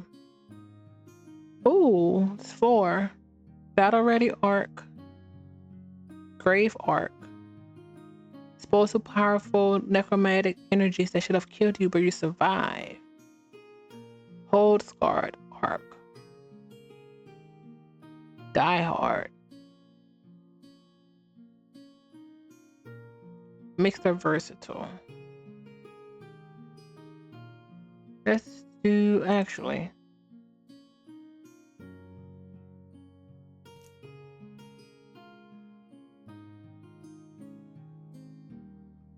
Ooh, it's 4. Battle ready arc. Grave arc. Exposed to powerful necromantic energies that should have killed you, but you survive. Hold scarred arc. Die hard. Mixed or versatile. Let's do actually.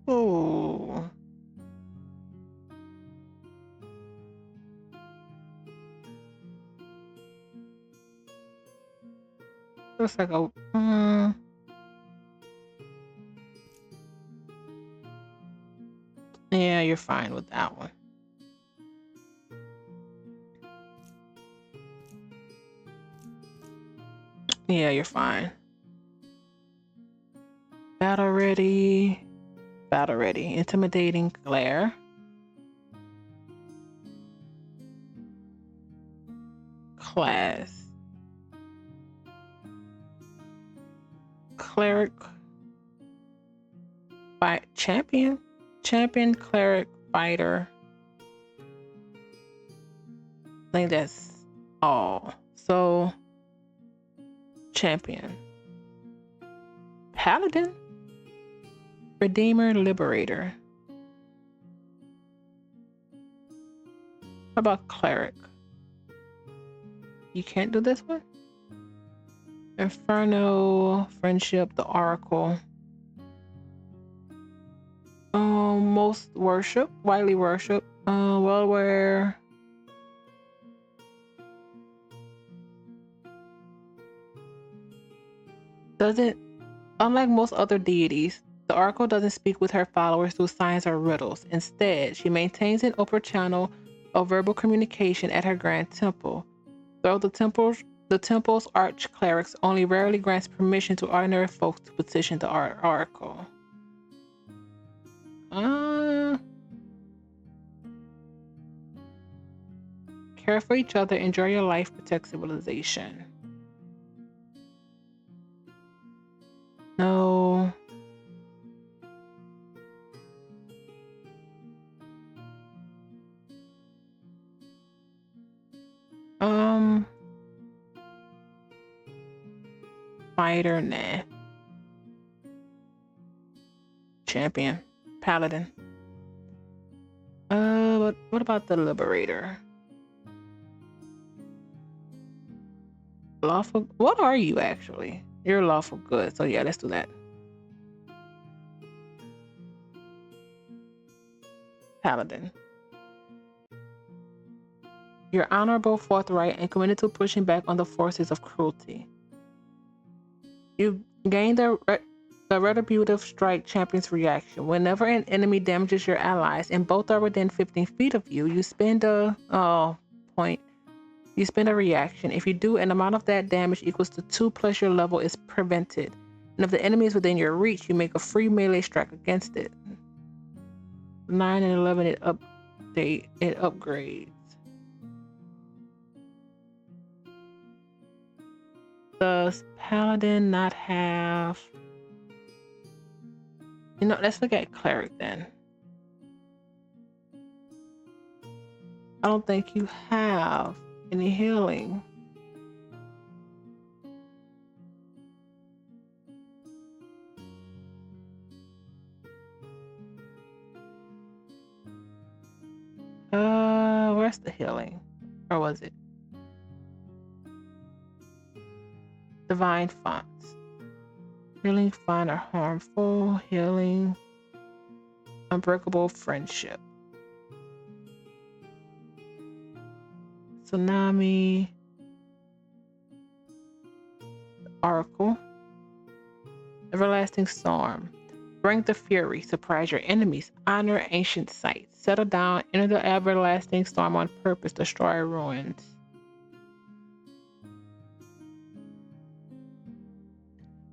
Oh. Looks like a yeah, you're fine with that one. Yeah, you're fine. Battle ready. Battle ready. Intimidating glare. Class. Cleric. Fight champion. Champion, cleric, fighter. I think that's all. So champion. Paladin. Redeemer, liberator. How about cleric? You can't do this one? Inferno, friendship, the oracle. Most worship, widely worship. Well aware. Unlike most other deities, the oracle doesn't speak with her followers through signs or riddles. Instead, she maintains an open channel of verbal communication at her grand temple. Though the temple's arch clerics only rarely grants permission to ordinary folks to petition the oracle. Care for each other, enjoy your life, protect civilization. No. Fighter, nah. Champion, paladin. What about the liberator? Lawful. What are you actually? You're lawful good. So yeah, let's do that. Paladin. You're honorable, forthright, and committed to pushing back on the forces of cruelty. You gain the retributive strike champion's reaction. Whenever an enemy damages your allies and both are within 15 feet of you, you spend a point. You spend a reaction. If you do, an amount of that damage equals to 2 plus your level is prevented. And if the enemy is within your reach, you make a free melee strike against it. 9 and 11, it upgrades. Does paladin not have? You know, let's look at cleric then. I don't think you have any healing. where's the healing? Or was it? Divine fonts. Healing font are harmful. Healing. Unbreakable friendship. Tsunami. Oracle. Everlasting storm. Bring the fury. Surprise your enemies. Honor ancient sites. Settle down. Enter the everlasting storm on purpose. Destroy ruins.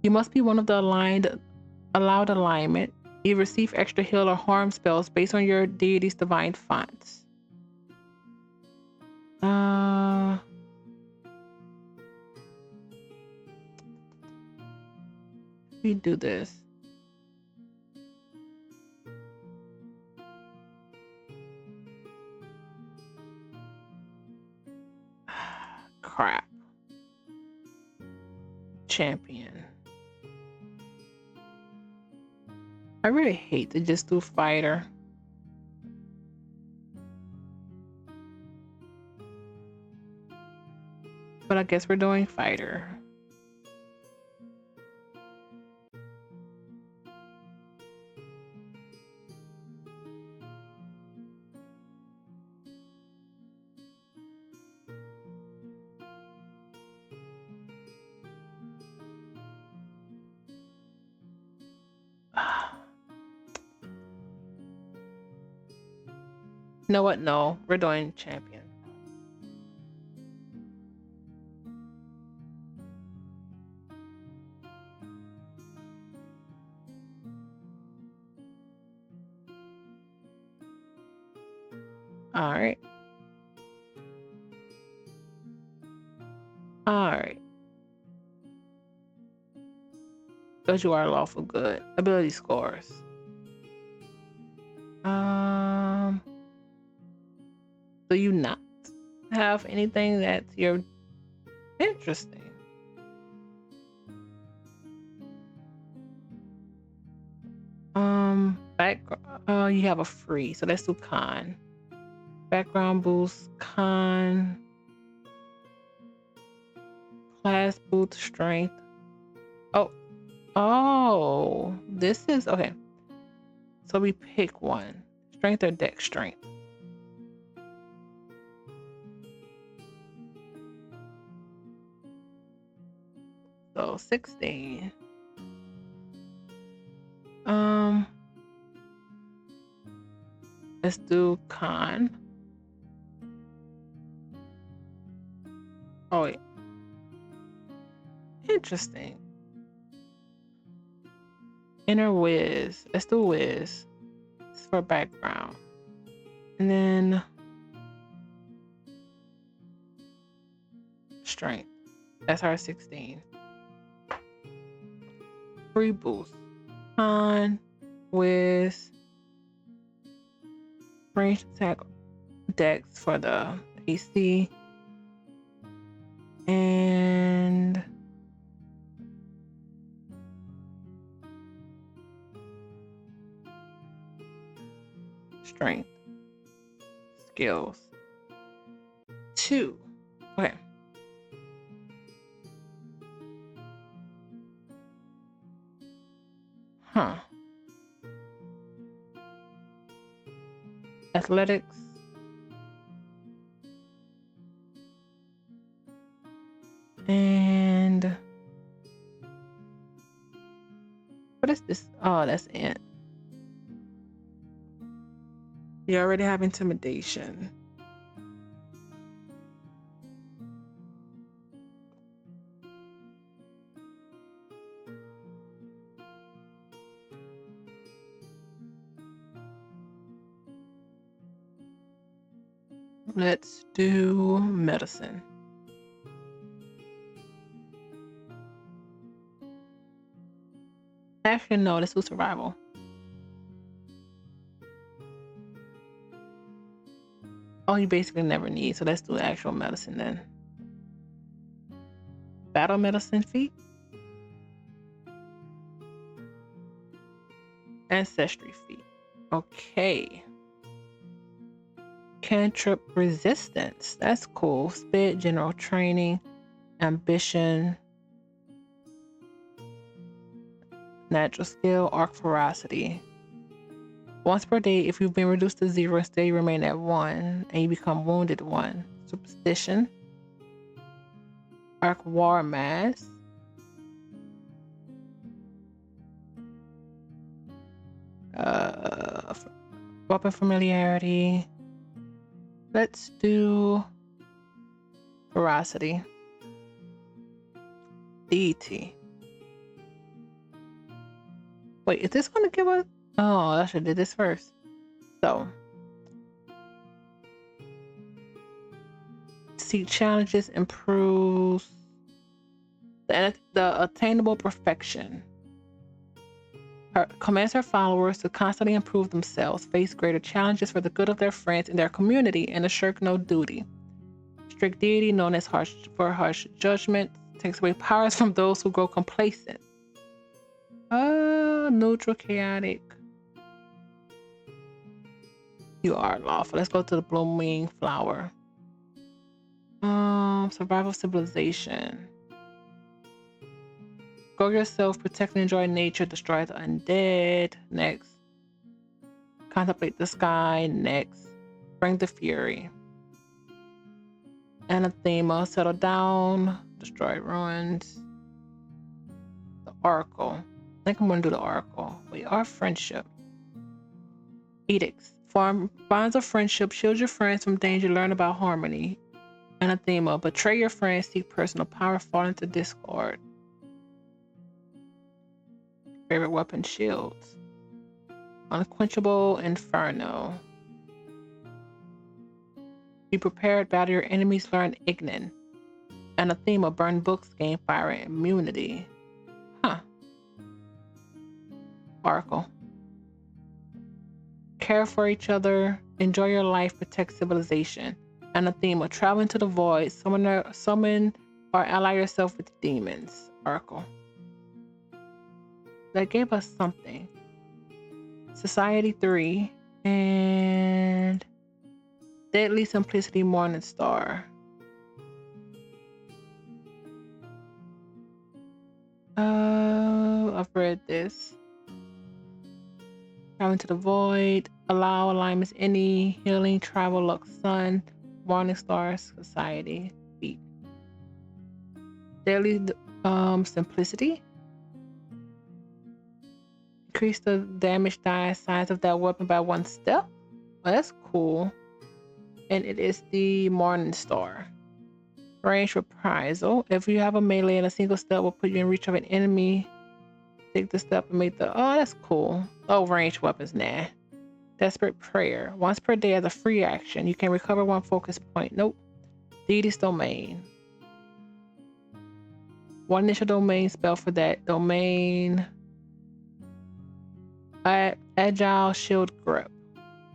You must be one of the allowed alignment. You receive extra heal or harm spells based on your deity's divine fonts. We do this. Crap. Champion. I really hate to just do fighter. But I guess we're doing fighter. You know what? No, we're doing champion. All right. All right. Because you are lawful good. Ability scores. Do you not have anything that's you're interesting? Background. You have a free, so let's do con. Background boost, con. Class boost, strength. Oh, this is okay. So we pick one. Strength or dex strength. So 16. Let's do con. Oh wait. Interesting. Inner whiz. Let's do whiz. It's for background. And then strength. That's our 16. Free boost. Con, whiz, range attack, dex for the AC, and strength. Skills. 2. Okay. Huh. Athletics. And what is this? Oh, that's it. You already have intimidation. Let's do medicine. Actually, no, let's do survival. Oh, you basically never need, so let's do actual medicine then. Battle medicine feat. Ancestry feat. Okay. cantrip resistance. That's cool. Spit, general training, ambition, natural skill, arc ferocity. Once per day, if you've been reduced to 0, instead you remain at 1 and you become wounded 1. Superstition, arc war mass, weapon familiarity. Let's do ferocity. Deity. Wait, is this gonna give us? Oh, I should have did this first. So, seek challenges, improves the attainable perfection. Commands her followers to constantly improve themselves, face greater challenges for the good of their friends and their community, and to shirk no duty. Strict deity, known as harsh judgment, takes away powers from those who grow complacent. Neutral, chaotic. You are lawful. Let's go to the blooming flower. Survival civilization. Grow yourself, protect and enjoy nature, destroy the undead. Next. Contemplate the sky. Next. Bring the fury. Anathema, settle down, destroy ruins. The oracle. I think I'm gonna do the oracle. Wait, our friendship. Edicts. Form bonds of friendship, shield your friends from danger, learn about harmony. Anathema, betray your friends, seek personal power, fall into discord. Favorite weapon, shields. Unquenchable inferno. Be prepared, battle your enemies, learn ignan. Anathema, burn books, gain fire and immunity. Huh. Oracle. Care for each other, enjoy your life, protect civilization. Anathema, travel into the void, summon or ally yourself with demons. Oracle. That gave us something. Society 3 and Deadly Simplicity, Morning Star. I've read this. Travel into the void, allow alignments, any healing, travel, luck, sun, morning stars, society, feat. Daily simplicity. Increase the damage die size of that weapon by 1 step. Well, that's cool. And it is the morning star. Range reprisal. If you have a melee and a single step will put you in reach of an enemy, take the step and make the. Oh, that's cool. Oh, ranged weapons, nah. Desperate prayer. Once per day as a free action, you can recover 1 focus point. Nope. Deity's domain. 1 initial domain spell for that domain. Agile shield grip.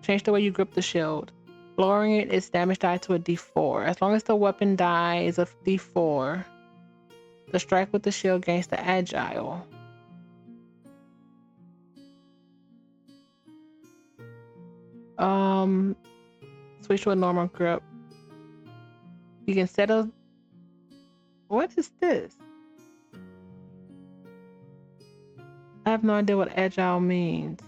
Change the way you grip the shield. Lowering its damage die to a D4. As long as the weapon die is a D4, the strike with the shield gains the agile. Switch to a normal grip. You can set a. What is this? I have no idea what agile means.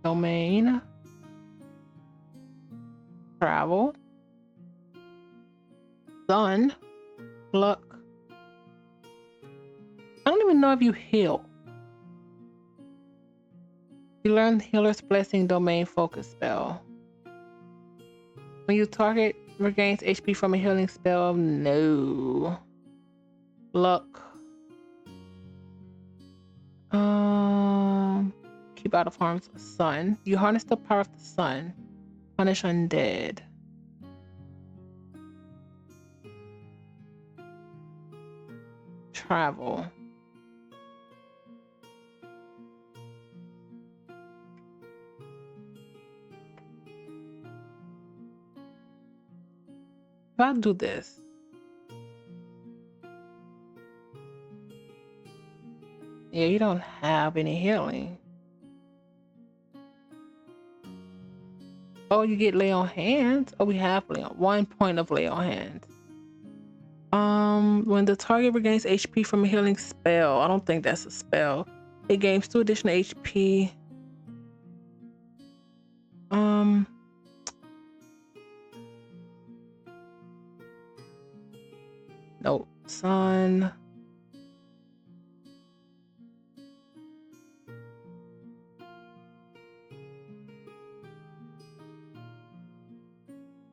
Domain. Travel. Sun. Luck. I don't even know if you heal. You learn Healer's Blessing domain focus spell. When you target regains HP from a healing spell, no. Luck. Keep out of harm's sun. You harness the power of the sun. Punish undead. Travel. If I do this, yeah, you don't have any healing. Oh, you get lay on hands. Oh, we have lay on 1 point of lay on hands. When the target regains HP from a healing spell, I don't think that's a spell. It gains 2 additional HP. Nope. Sun.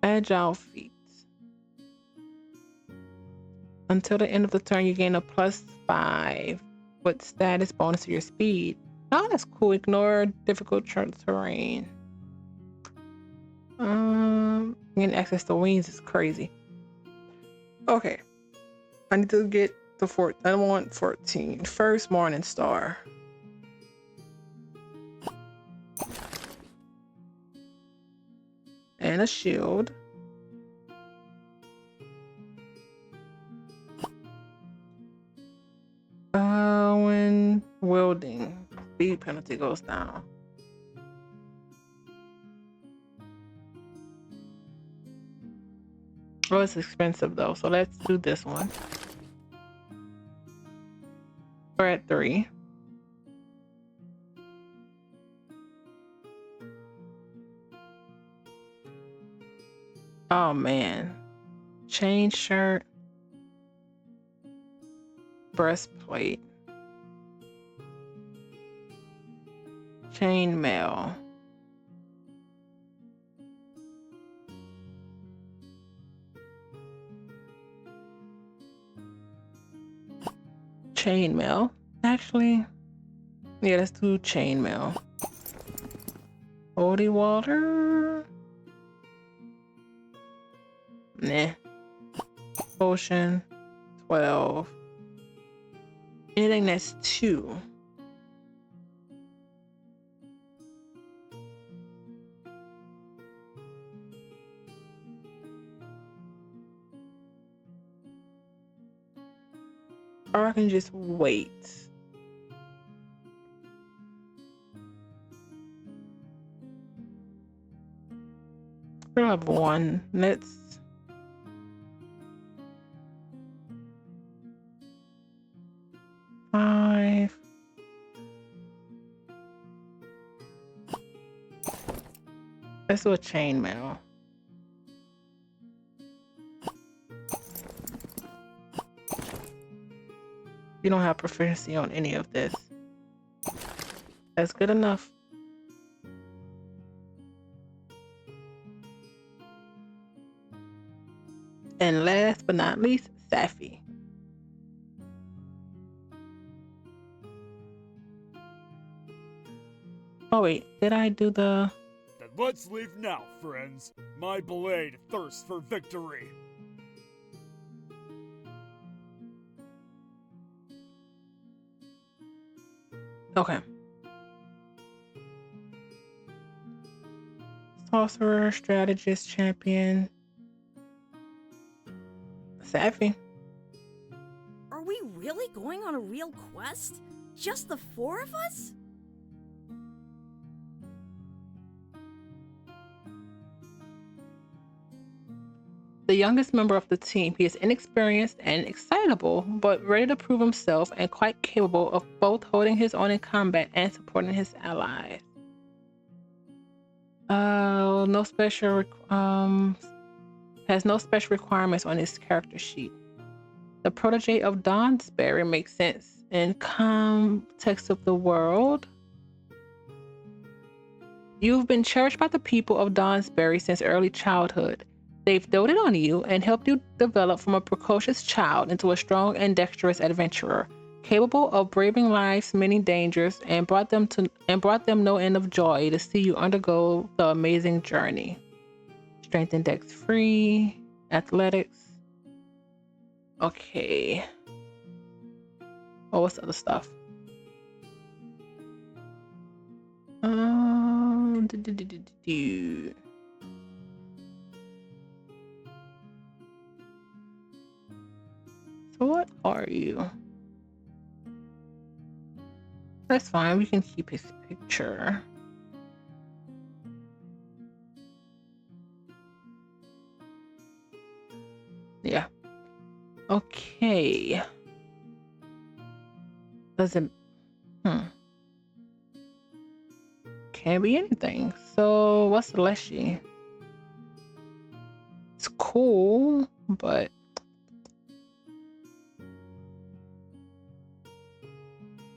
Agile feats. Until the end of the turn, you gain a +5 with status bonus to your speed. Oh, that's cool. Ignore difficult terrain. Getting access to wings is crazy. Okay. I need to get the I want 14. First Morning Star. And a shield. When wielding, speed penalty goes down. Oh, it's expensive though, so let's do this one. We're at 3. Oh man. Chain shirt. Breastplate. Chainmail. Chainmail. Actually, yeah, let's do chainmail. Holy water. Nah. Potion. 12. Anything that's 2. Or I can just wait. We'll have 1. Let's 5. Let's do a chainmail. You don't have proficiency on any of this. That's good enough. And last but not least, Safi. Oh wait, did I do the... Then let's leave now, friends. My blade thirsts for victory. Okay. Sorcerer, strategist, champion. Safi. Are we really going on a real quest? Just the 4 of us? The youngest member of the team, he is inexperienced and excitable, but ready to prove himself and quite capable of both holding his own in combat and supporting his allies. No special has no special requirements on his character sheet. The protege of Dawnsbury makes sense in context of the world. You've been cherished by the people of Dawnsbury since early childhood. They've doted on you and helped you develop from a precocious child into a strong and dexterous adventurer, capable of braving life's many dangers, and brought them no end of joy to see you undergo the amazing journey. Strength and dex free, athletics. Okay. Oh, what's the other stuff? So what are you? That's fine, we can keep his picture. Okay. Doesn't. Can't be anything. So what's the leshy? It's cool, but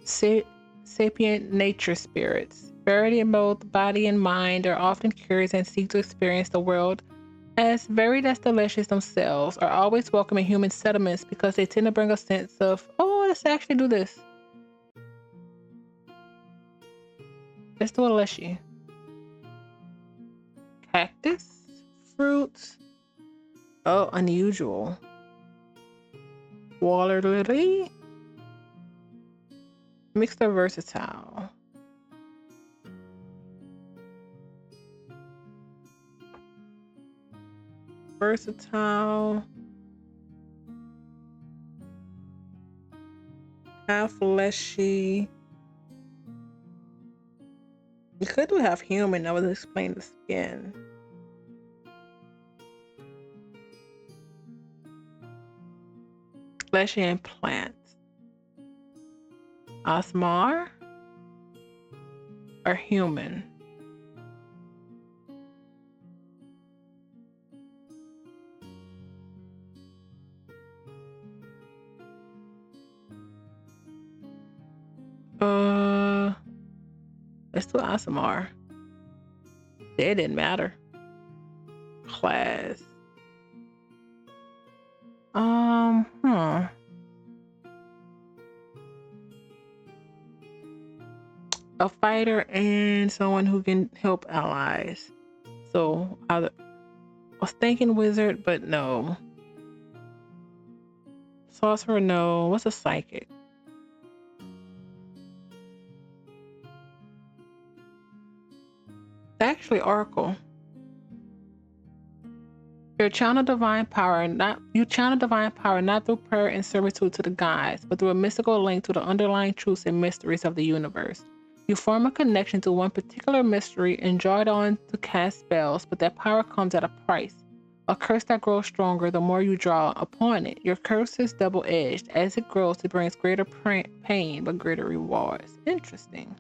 sapient nature spirits. Variety in both body and mind are often curious and seek to experience the world as varied as delicious themselves, are always welcome in human settlements because they tend to bring a sense of, oh, let's actually do this. Let's do a leshy. Cactus, fruits. Oh, unusual. Water lily. Mixed or versatile. Versatile. Half fleshy. You could do half human. I would explain the skin. Fleshy and plants. Osmar or human? Let's do Asamar. It didn't matter. Class. A fighter and someone who can help allies. So I was thinking wizard, but no. Sorcerer, no. What's a psychic? Actually, Oracle. You channel divine power not through prayer and servitude to the gods, but through a mystical link to the underlying truths and mysteries of the universe. You form a connection to one particular mystery and draw it on to cast spells, but that power comes at a price. A curse that grows stronger the more you draw upon it. Your curse is double-edged. As it grows, it brings greater pain, but greater rewards. Interesting.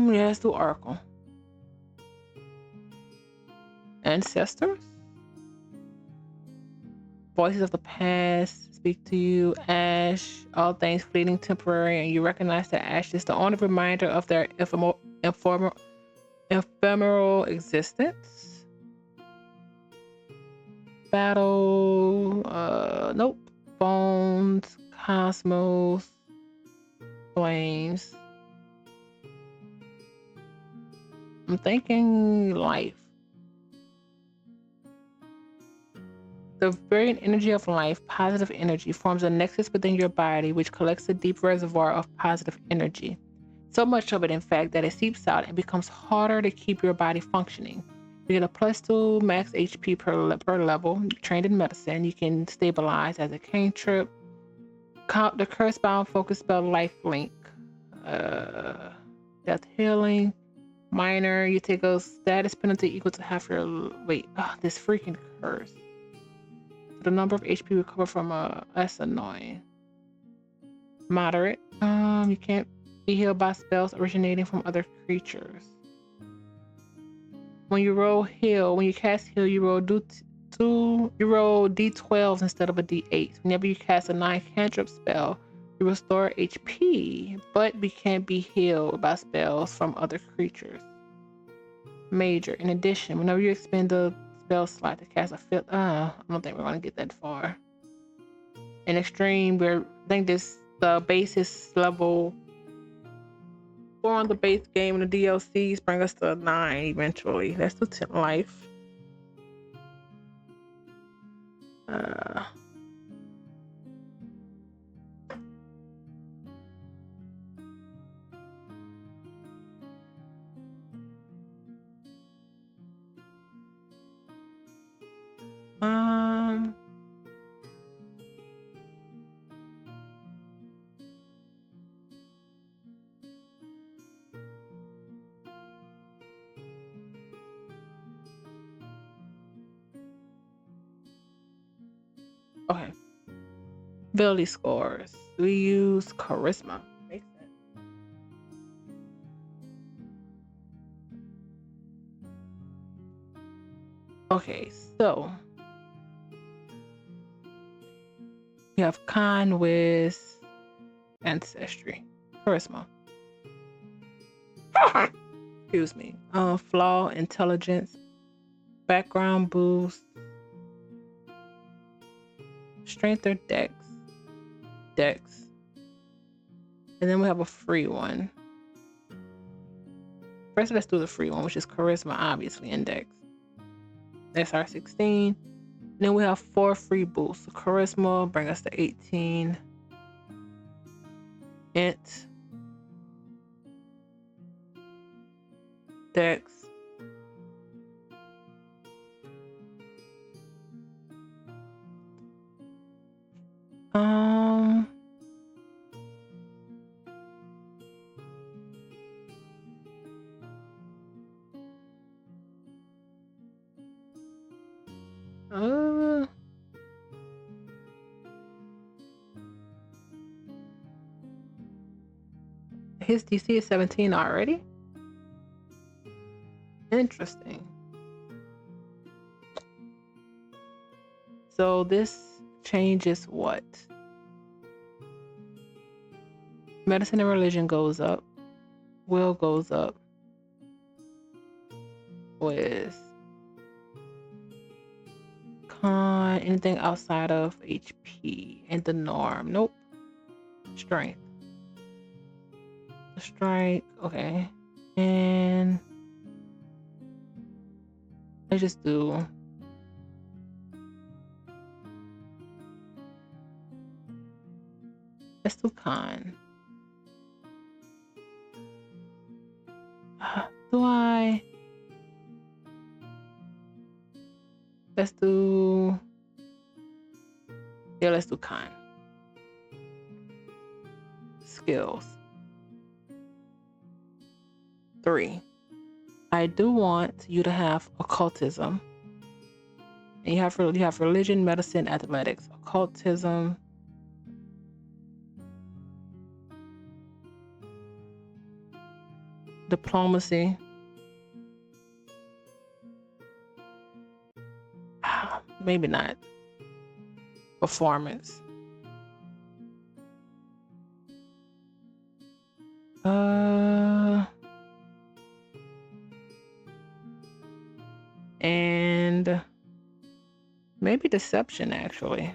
Yeah, let's do Oracle. Ancestors? Voices of the past speak to you. Ash, all things fleeting, temporary, and you recognize that Ash is the only reminder of their ephemeral existence. Battle, nope. Bones, cosmos, flames. I'm thinking life. The very energy of life, positive energy, forms a nexus within your body which collects a deep reservoir of positive energy. So much of it, in fact, that it seeps out and becomes harder to keep your body functioning. You get a +2 max HP per level. You're trained in medicine. You can stabilize as a cantrip. The curse-bound focus spell Lifelink. Death healing. Minor. You take a status penalty equal to half your... Wait. This freaking curse. The number of HP recovered from that's annoying. Moderate. You can't be healed by spells originating from other creatures. When you cast heal, you roll d12s instead of a d8. Whenever you cast a 9 cantrip spell, you restore HP, but we can't be healed by spells from other creatures. Major. In addition, whenever you expend the spell slot to cast a fifth. I don't think we're gonna get that far. In extreme, I think the basis level 4 on the base game and the DLCs bring us to 9 eventually. Let's do 10 life. Ability scores. We use charisma. Makes sense. Okay, so we have con, wiz, ancestry, charisma. Excuse me. Flaw, intelligence, background boost, strength or dex, and then we have a free one. First, let's do the free one, which is charisma, obviously, and dex. SR 16. And then we have 4 free boosts. So charisma bring us to 18. Int, dex, his DC is 17 already. Interesting. So this changes what? Medicine and religion goes up. Will goes up. With con, anything outside of HP and the norm. Nope. Strength. Strike. Okay. And let's just do con. Let's do con. Skills. 3. I do want you to have occultism. And you have religion, medicine, athletics, occultism. Diplomacy. Maybe not. Performance. And maybe deception, actually.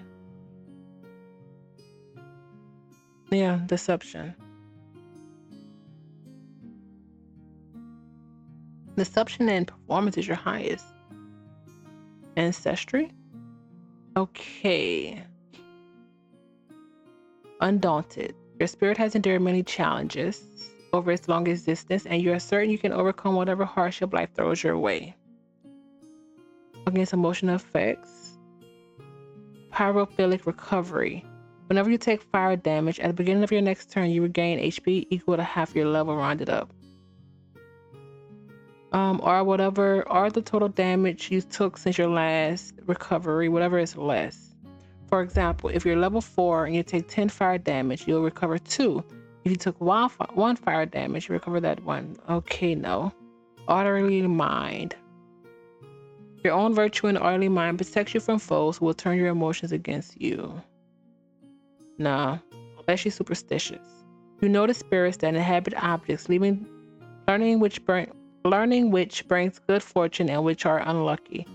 Yeah, deception. Deception and performance is your highest. Ancestry. Okay. Undaunted. Your spirit has endured many challenges over its long existence, and you are certain you can overcome whatever hardship life throws your way. Against emotional effects. Pyrophilic recovery. Whenever you take fire damage, at the beginning of your next turn, you regain HP equal to half your level rounded up. Or the total damage you took since your last recovery, whatever is less. For example, if you're level 4 and you take 10 fire damage, you'll recover 2. If you took 1 fire damage, you recover that 1. Okay, no. Orderly mind. Your own virtue and orderly mind protects you from foes who will turn your emotions against you. Nah, unless you're superstitious. You notice spirits that inhabit objects, learning which brings good fortune and which are unlucky.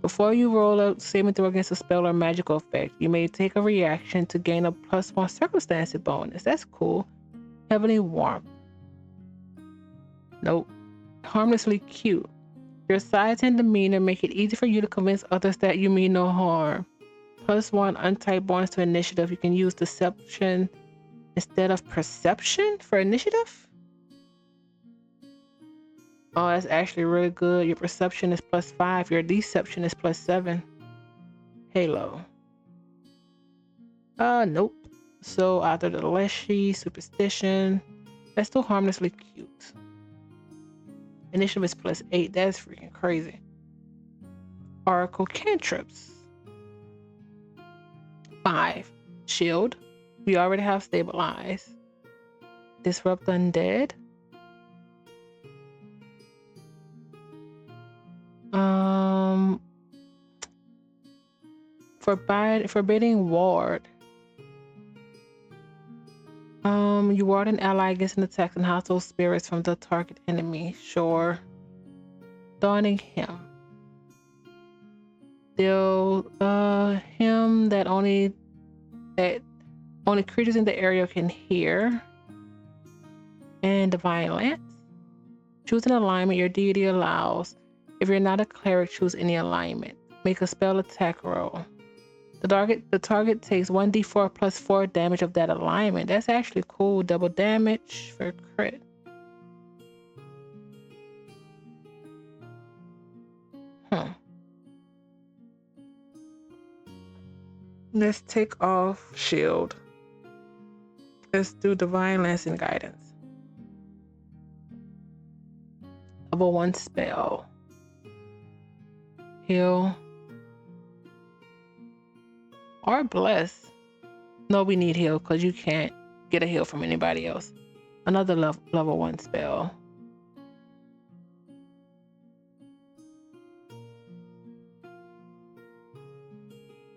Before you roll a saving throw against a spell or magical effect, you may take a reaction to gain a +1 circumstance bonus. That's cool. Heavenly warmth. Nope. Harmlessly cute. Your size and demeanor make it easy for you to convince others that you mean no harm. +1 untyped bonus to initiative. You can use deception instead of perception for initiative. Oh, that's actually really good. Your perception is +5. Your deception is +7. Halo. Nope. So either the Leshy, superstition. That's still harmlessly cute. Initiative is +8. That's freaking crazy. Oracle cantrips. 5. Shield. We already have stabilize. Disrupt undead. Forbidding ward. You ward an ally against an attack and household spirits from the target enemy. Sure. Dawning him. Deal him that only creatures in the area can hear. And divine lance. Choose an alignment your deity allows. If you're not a cleric, choose any alignment. Make a spell attack roll. The target takes 1d4 plus 4 damage of that alignment. That's actually cool. Double damage for crit. Let's take off shield. Let's do divine lance and guidance. Level 1 spell. Heal. Or bless. No, we need heal because you can't get a heal from anybody else. Another level 1 spell.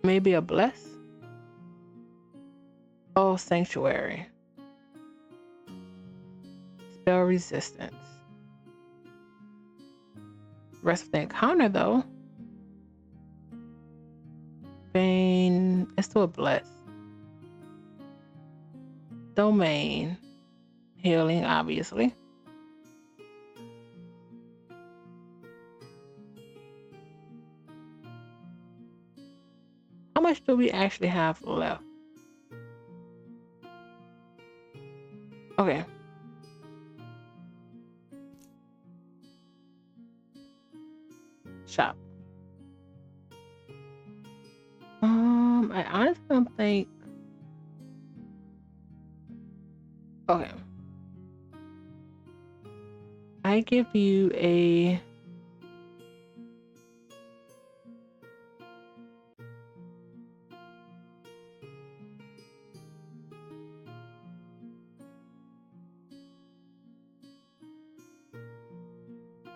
Maybe a bless? Oh, sanctuary. Spell resistance. Rest of the encounter though. Bane. Let's do a bless. Domain. Healing, obviously. How much do we actually have left? Okay. Shop. I honestly don't think. Okay. I give you a.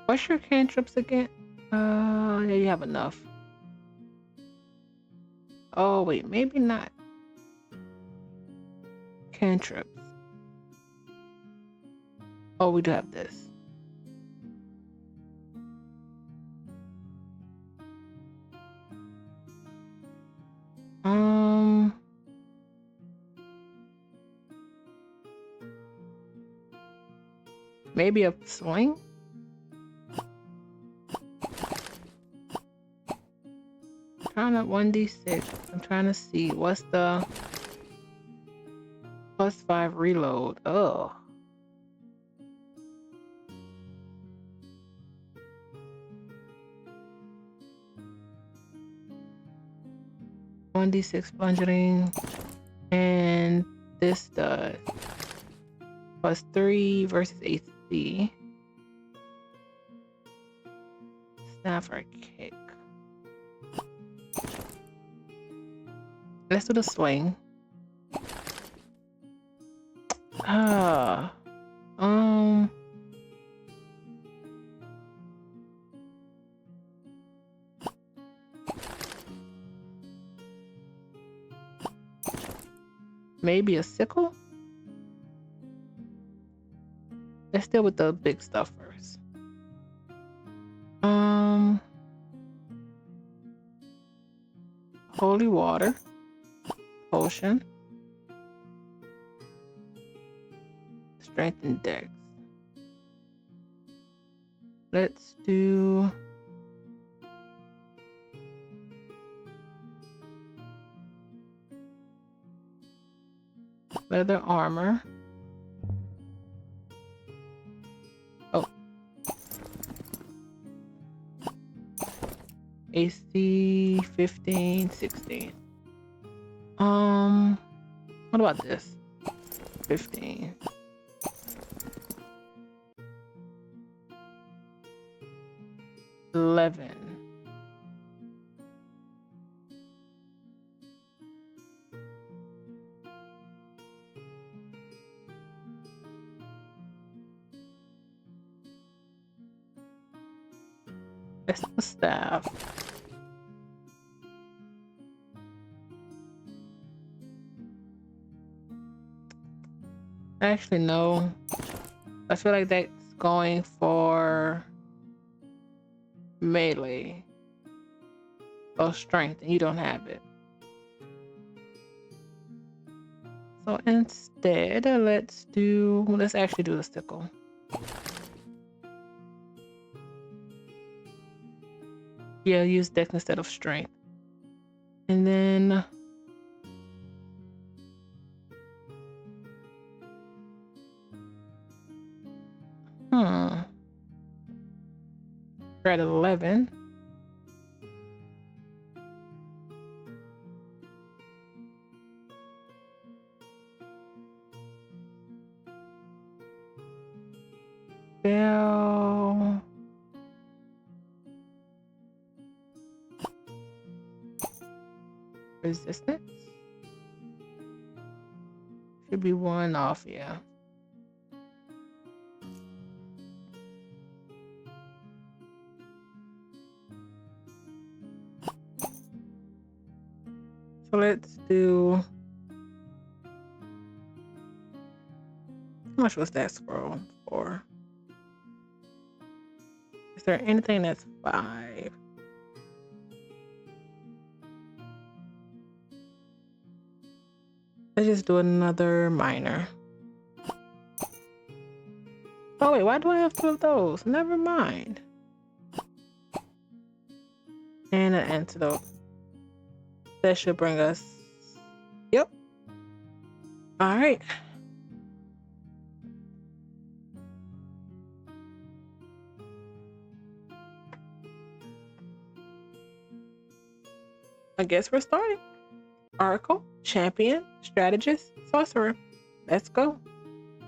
What's your cantrips again? Yeah, you have enough. Oh, wait, maybe not. Cantrips. Oh, we do have this. Maybe a sling? Trying to 1d6. I'm trying to see what's the +5 reload. Oh. +1d6 bludgeoning, and this does +3 versus AC. Snap for a kick. Let's do the swing. Maybe a sickle? Let's deal with the big stuff first. Holy water. Potion. Strength and dex. Let's do leather armor. Oh. AC 15, 16. What about this? 15. $11. It's the staff. Actually, no. I feel like that's going for melee or strength, and you don't have it. So instead, let's actually do the sickle. Yeah, use dex instead of strength. And then we're at 11. Spell. Resistance. Should be one off, yeah. So let's do. How much was that scroll for? Is there anything that's 5? Let's just do another minor. Oh wait, why do I have 2 of those? Never mind. And an antidote. That should bring us. Yep. All right. I guess we're starting. Oracle, champion, strategist, sorcerer. Let's go.